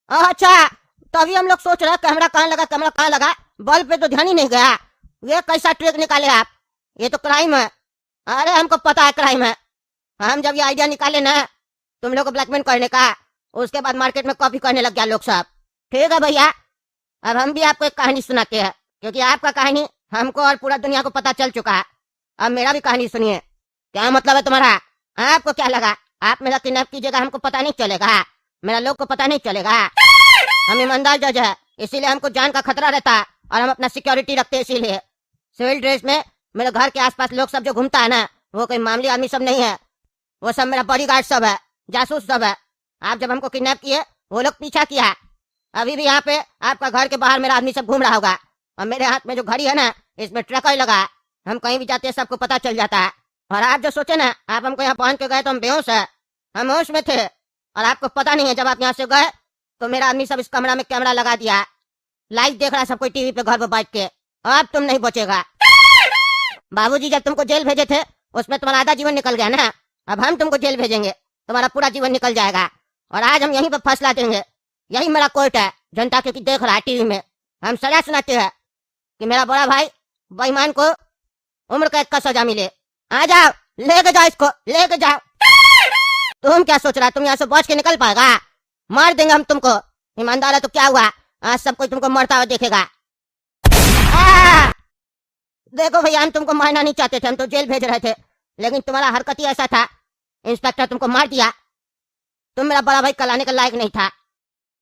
Speaker 1: अच्छा तभी हम लोग सोच रहे कैमरा कहाँ लगा, बल्ब पे तो ध्यान ही नहीं गया। ये कैसा ट्रिक निकाले आप? ये तो क्राइम है। अरे हमको पता है क्राइम है। हम जब ये आइडिया निकाले ना तुम लोग को ब्लैकमेल करने का, उसके बाद मार्केट में कॉपी करने लग गया लोग सब। ठीक है भैया, अब हम भी आपको एक कहानी सुनाते हैं, क्योंकि आपका कहानी हमको और पूरा दुनिया को पता चल चुका है। अब मेरा भी कहानी सुनिए। क्या मतलब है तुम्हारा? आपको क्या लगा आप मेरा किडनैप कीजिएगा हमको पता नहीं चलेगा? मेरा लोग को पता नहीं चलेगा? हम ईमानदार जज है, इसीलिए हमको जान का खतरा रहता है और हम अपना सिक्योरिटी रखते हैं। इसीलिए सिविल ड्रेस में मेरे घर के आसपास लोग सब जो घूमता है ना, वो कोई मामूली आदमी सब नहीं है, वो सब मेरा बॉडीगार्ड सब है, जासूस सब है। आप जब हमको किडनैप किए वो लोग पीछा किया, अभी भी यहाँ पे आपका घर के बाहर मेरा आदमी सब घूम रहा होगा। और मेरे हाथ में जो घड़ी है ना, इसमें ट्रैकर लगा है, हम कहीं भी जाते हैं सबको पता चल जाता है। और आप जो सोचे ना आप हमको यहाँ पहुंच के गए तो हम बेहोश है, हम होश में थे और आपको पता नहीं है। जब आप यहाँ से गए तो मेरा आदमी सब इस कमरा में कैमरा लगा दिया, लाइव देख रहा है सब कोई टीवी पे घर पे बैठ के। अब तुम नहीं बचेगा। बाबूजी जब तुमको जेल भेजे थे उसमें तुम्हारा आधा जीवन निकल गया ना, अब हम तुमको जेल भेजेंगे, तुम्हारा पूरा जीवन निकल जाएगा। और आज हम यहीं पर फैसला देंगे, यही मेरा कोर्ट है। जनता क्योंकि देख रहा है टीवी में, हम सजा सुनाते हैं कि मेरा बड़ा भाई बेईमान को उम्र कैद का सजा मिले। आ जाओ, लेके जाओ इसको, लेके जाओ। तुम क्या सोच रहा है तुम यहाँ से बच के निकल पाएगा? मार देंगे हम तुमको। ईमानदार है तो क्या हुआ, आज सब कोई तुमको मरता हुआ देखेगा। देखो भैया, हम तुमको मारना नहीं चाहते थे, हम तो जेल भेज रहे थे, लेकिन तुम्हारा हरकत ही ऐसा था, इंस्पेक्टर तुमको मार दिया। तुम मेरा बड़ा भाई कहलाने का लायक नहीं था।